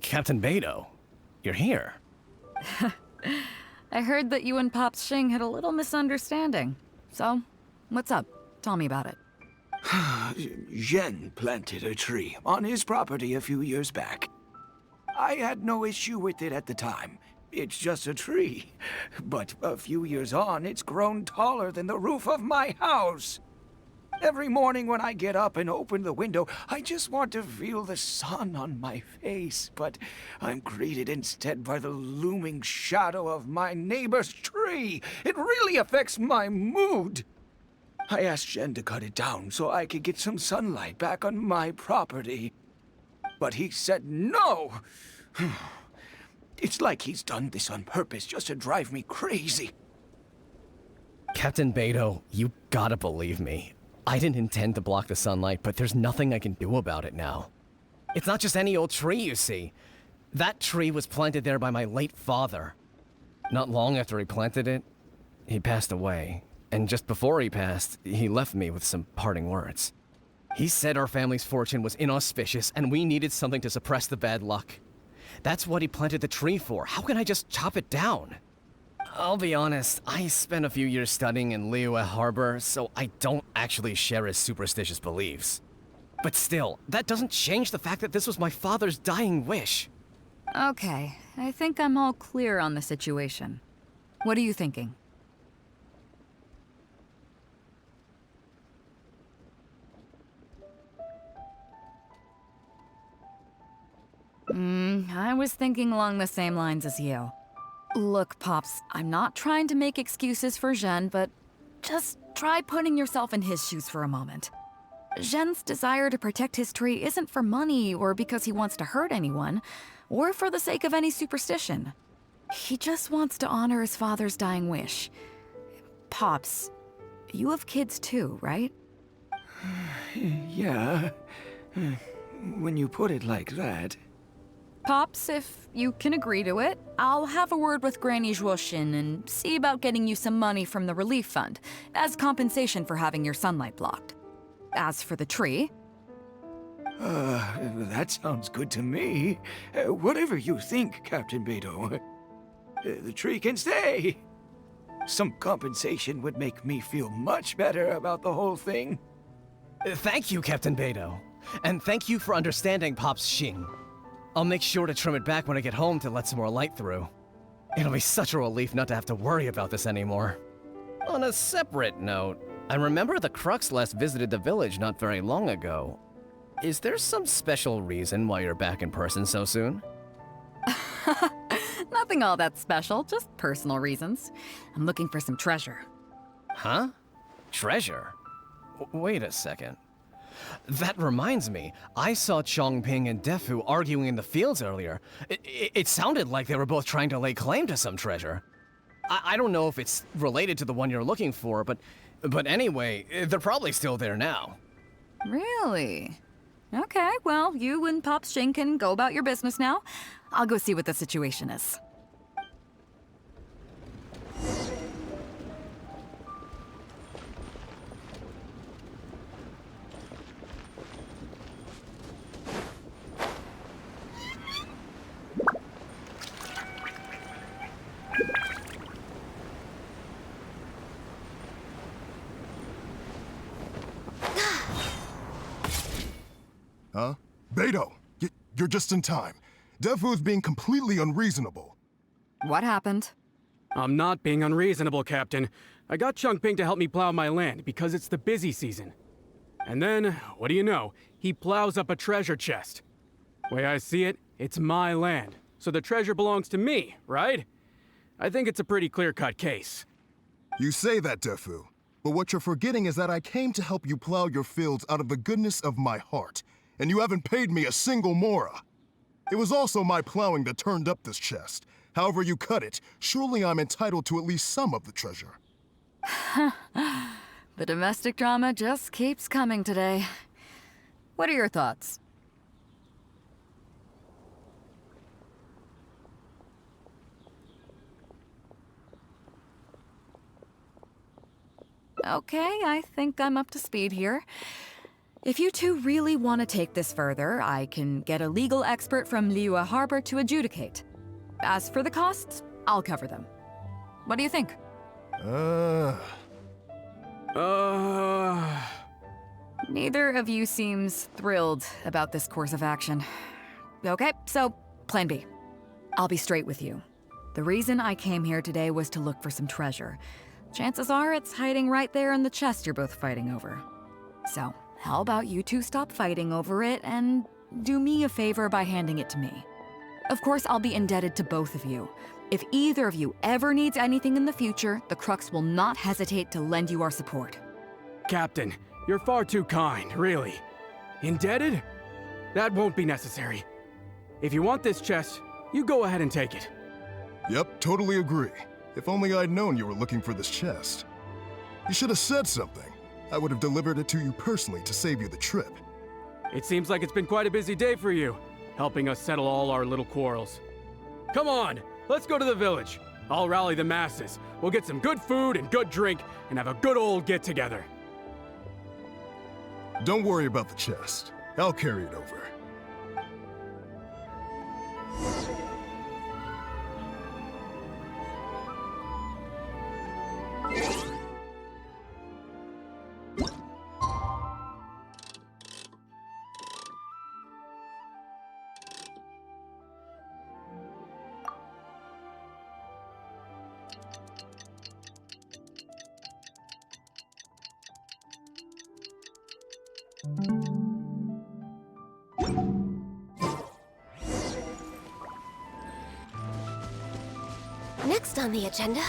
Captain Beidou, you're here. I heard that you and Pops Shing had a little misunderstanding. So, what's up? Tell me about it. Jen planted a tree on his property a few years back. I had no issue with it at the time. It's just a tree. But a few years on, it's grown taller than the roof of my house. Every morning when I get up and open the window, I just want to feel the sun on my face, but I'm greeted instead by the looming shadow of my neighbor's tree. It really affects my mood. I asked Jen to cut it down so I could get some sunlight back on my property. But he said no. It's like he's done this on purpose just to drive me crazy. Captain Beidou, you gotta believe me. I didn't intend to block the sunlight, but there's nothing I can do about it now. It's not just any old tree, you see. That tree was planted there by my late father. Not long after he planted it, he passed away. And just before he passed, he left me with some parting words. He said our family's fortune was inauspicious and we needed something to suppress the bad luck. That's what he planted the tree for. How can I just chop it down? I'll be honest, I spent a few years studying in Liyue Harbor, so I don't actually share his superstitious beliefs. But still, that doesn't change the fact that this was my father's dying wish. Okay, I think I'm all clear on the situation. What are you thinking? I was thinking along the same lines as you. Look, Pops, I'm not trying to make excuses for Zhen, but just try putting yourself in his shoes for a moment. Zhen's desire to protect his tree isn't for money or because he wants to hurt anyone, or for the sake of any superstition. He just wants to honor his father's dying wish. Pops, you have kids too, right? Yeah. When you put it like that. Pops, if you can agree to it, I'll have a word with Granny Zhuoxin and see about getting you some money from the relief fund as compensation for having your sunlight blocked. As for the tree... That sounds good to me. Whatever you think, Captain Beidou. The tree can stay. Some compensation would make me feel much better about the whole thing. Thank you, Captain Beidou. And thank you for understanding Pop's Xing. I'll make sure to trim it back when I get home to let some more light through. It'll be such a relief not to have to worry about this anymore. On a separate note, I remember the Crux last visited the village not very long ago. Is there some special reason why you're back in person so soon? Nothing all that special, just personal reasons. I'm looking for some treasure. Huh? Treasure? Wait a second. That reminds me, I saw Chongping and Defu arguing in the fields earlier. It sounded like they were both trying to lay claim to some treasure. I don't know if it's related to the one you're looking for, but anyway, they're probably still there now. Really? Okay, well, you and Pops Xing can go about your business now. I'll go see what the situation is. Huh? Beidou, you're just in time. Defu's being completely unreasonable. What happened? I'm not being unreasonable, Captain. I got Chongping to help me plow my land because it's the busy season. And then, what do you know? He plows up a treasure chest. Way I see it, it's my land, so the treasure belongs to me, right? I think it's a pretty clear-cut case. You say that, Defu, but what you're forgetting is that I came to help you plow your fields out of the goodness of my heart, and you haven't paid me a single mora. It was also my plowing that turned up this chest. However you cut it, surely I'm entitled to at least some of the treasure. The domestic drama just keeps coming today. What are your thoughts? Okay, I think I'm up to speed here. If you two really want to take this further, I can get a legal expert from Liyue Harbor to adjudicate. As for the costs, I'll cover them. What do you think? Neither of you seems thrilled about this course of action. Okay, so plan B. I'll be straight with you. The reason I came here today was to look for some treasure. Chances are it's hiding right there in the chest you're both fighting over. So, how about you two stop fighting over it and do me a favor by handing it to me? Of course, I'll be indebted to both of you. If either of you ever needs anything in the future, the Crux will not hesitate to lend you our support. Captain, you're far too kind, really. Indebted? That won't be necessary. If you want this chest, you go ahead and take it. Yep, totally agree. If only I'd known you were looking for this chest. You should have said something. I would have delivered it to you personally to save you the trip. It seems like it's been quite a busy day for you, helping us settle all our little quarrels. Come on, let's go to the village. I'll rally the masses. We'll get some good food and good drink and have a good old get-together. Don't worry about the chest. I'll carry it over. Next on the agenda...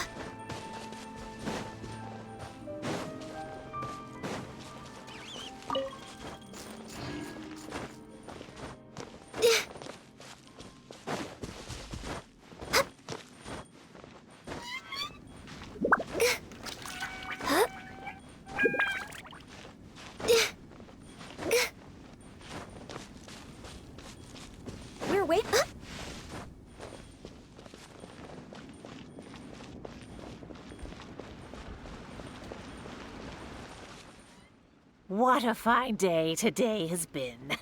We're waiting... What a fine day today has been.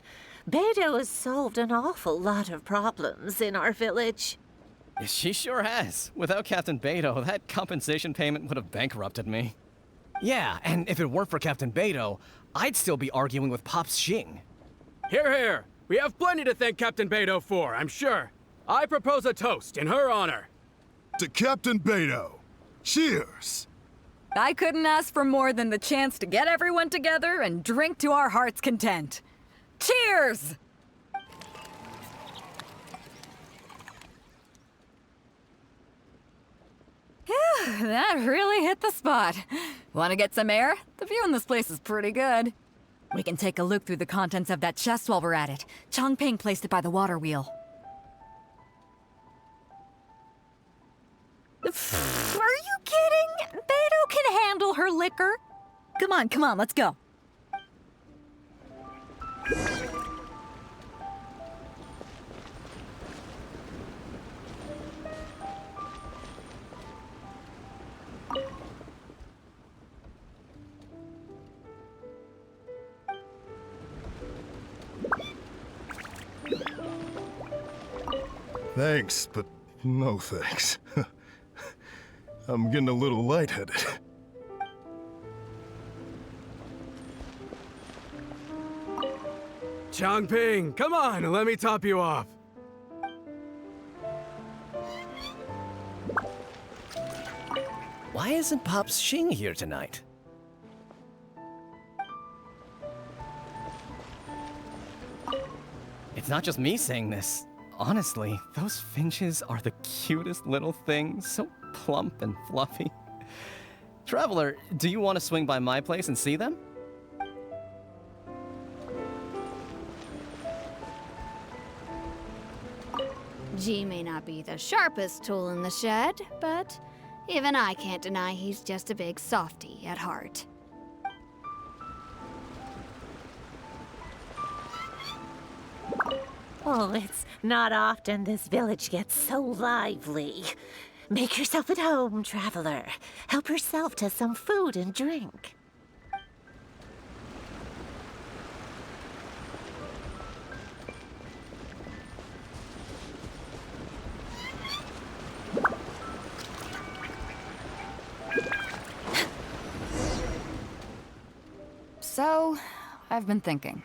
Beidou has solved an awful lot of problems in our village. She sure has. Without Captain Beidou, that compensation payment would have bankrupted me. Yeah, and if it weren't for Captain Beidou, I'd still be arguing with Pops Xing. Here, here! We have plenty to thank Captain Beidou for, I'm sure. I propose a toast in her honor. To Captain Beidou. Cheers! I couldn't ask for more than the chance to get everyone together and drink to our heart's content. Cheers! Phew, that really hit the spot. Want to get some air? The view in this place is pretty good. We can take a look through the contents of that chest while we're at it. Chongping placed it by the water wheel. Are you kidding? Beidou can handle her liquor. Come on, let's go. Thanks, but no thanks. I'm getting a little lightheaded. Chongping, come on, let me top you off. Why isn't Pops Xing here tonight? It's not just me saying this. Honestly, those finches are the cutest little things, so plump and fluffy. Traveler, do you want to swing by my place and see them? G may not be the sharpest tool in the shed, but even I can't deny he's just a big softy at heart. Oh, it's not often this village gets so lively. Make yourself at home, traveler. Help yourself to some food and drink. So, I've been thinking.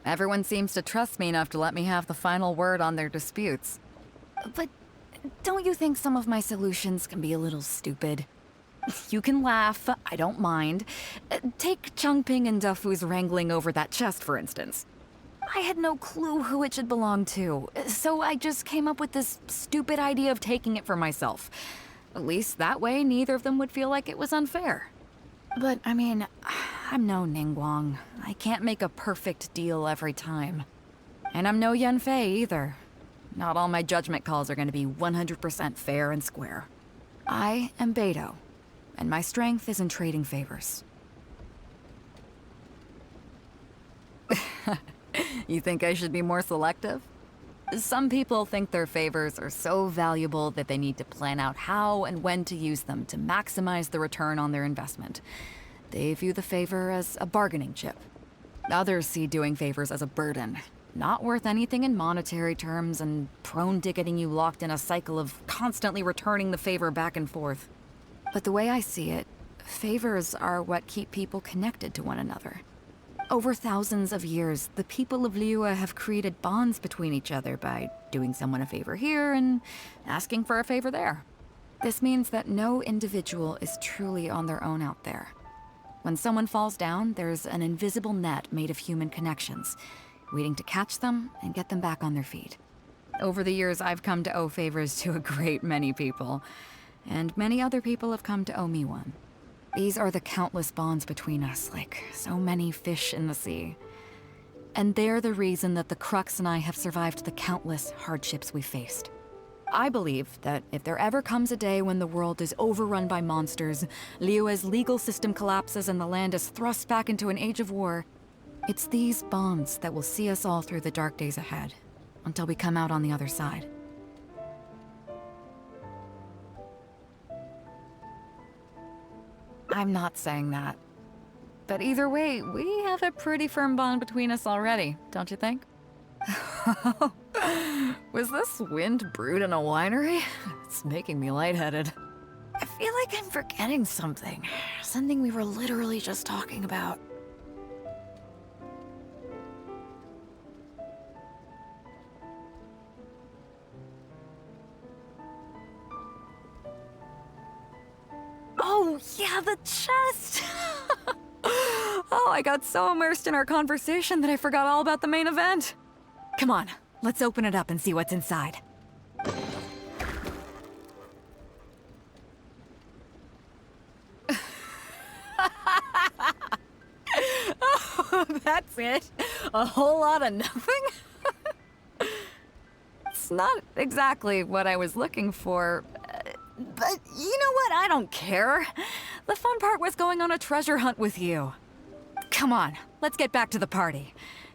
Everyone seems to trust me enough to let me have the final word on their disputes. But don't you think some of my solutions can be a little stupid? You can laugh, I don't mind. Take Changping and Dufu's wrangling over that chest, for instance. I had no clue who it should belong to, so I just came up with this stupid idea of taking it for myself. At least that way, neither of them would feel like it was unfair. But, I mean, I'm no Ningguang. I can't make a perfect deal every time. And I'm no Yanfei either. Not all my judgment calls are going to be 100% fair and square. I am Beidou, and my strength is in trading favors. You think I should be more selective? Some people think their favors are so valuable that they need to plan out how and when to use them to maximize the return on their investment. They view the favor as a bargaining chip. Others see doing favors as a burden, not worth anything in monetary terms and prone to getting you locked in a cycle of constantly returning the favor back and forth. But the way I see it, favors are what keep people connected to one another. Over thousands of years, the people of Liyue have created bonds between each other by doing someone a favor here and asking for a favor there. This means that no individual is truly on their own out there. When someone falls down, there's an invisible net made of human connections, waiting to catch them and get them back on their feet. Over the years, I've come to owe favors to a great many people, and many other people have come to owe me one. These are the countless bonds between us, like so many fish in the sea. And they're the reason that the Crux and I have survived the countless hardships we faced. I believe that if there ever comes a day when the world is overrun by monsters, Liyue's legal system collapses and the land is thrust back into an age of war, it's these bonds that will see us all through the dark days ahead, until we come out on the other side. I'm not saying that. But either way, we have a pretty firm bond between us already, don't you think? Was this wind brewed in a winery? It's making me lightheaded. I feel like I'm forgetting something. Something we were literally just talking about. Oh, yeah, the chest! Oh, I got so immersed in our conversation that I forgot all about the main event. Come on, let's open it up and see what's inside. Oh, that's it? A whole lot of nothing? It's not exactly what I was looking for. But you know what? I don't care. The fun part was going on a treasure hunt with you. Come on, let's get back to the party.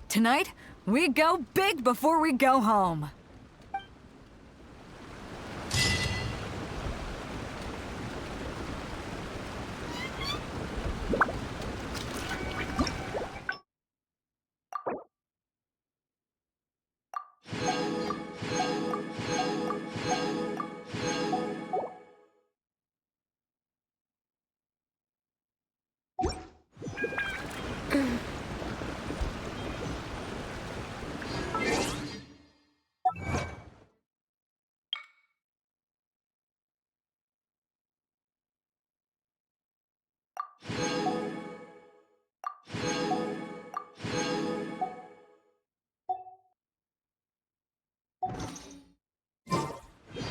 Tonight, we go big before we go home.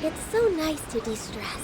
It's so nice to de-stress.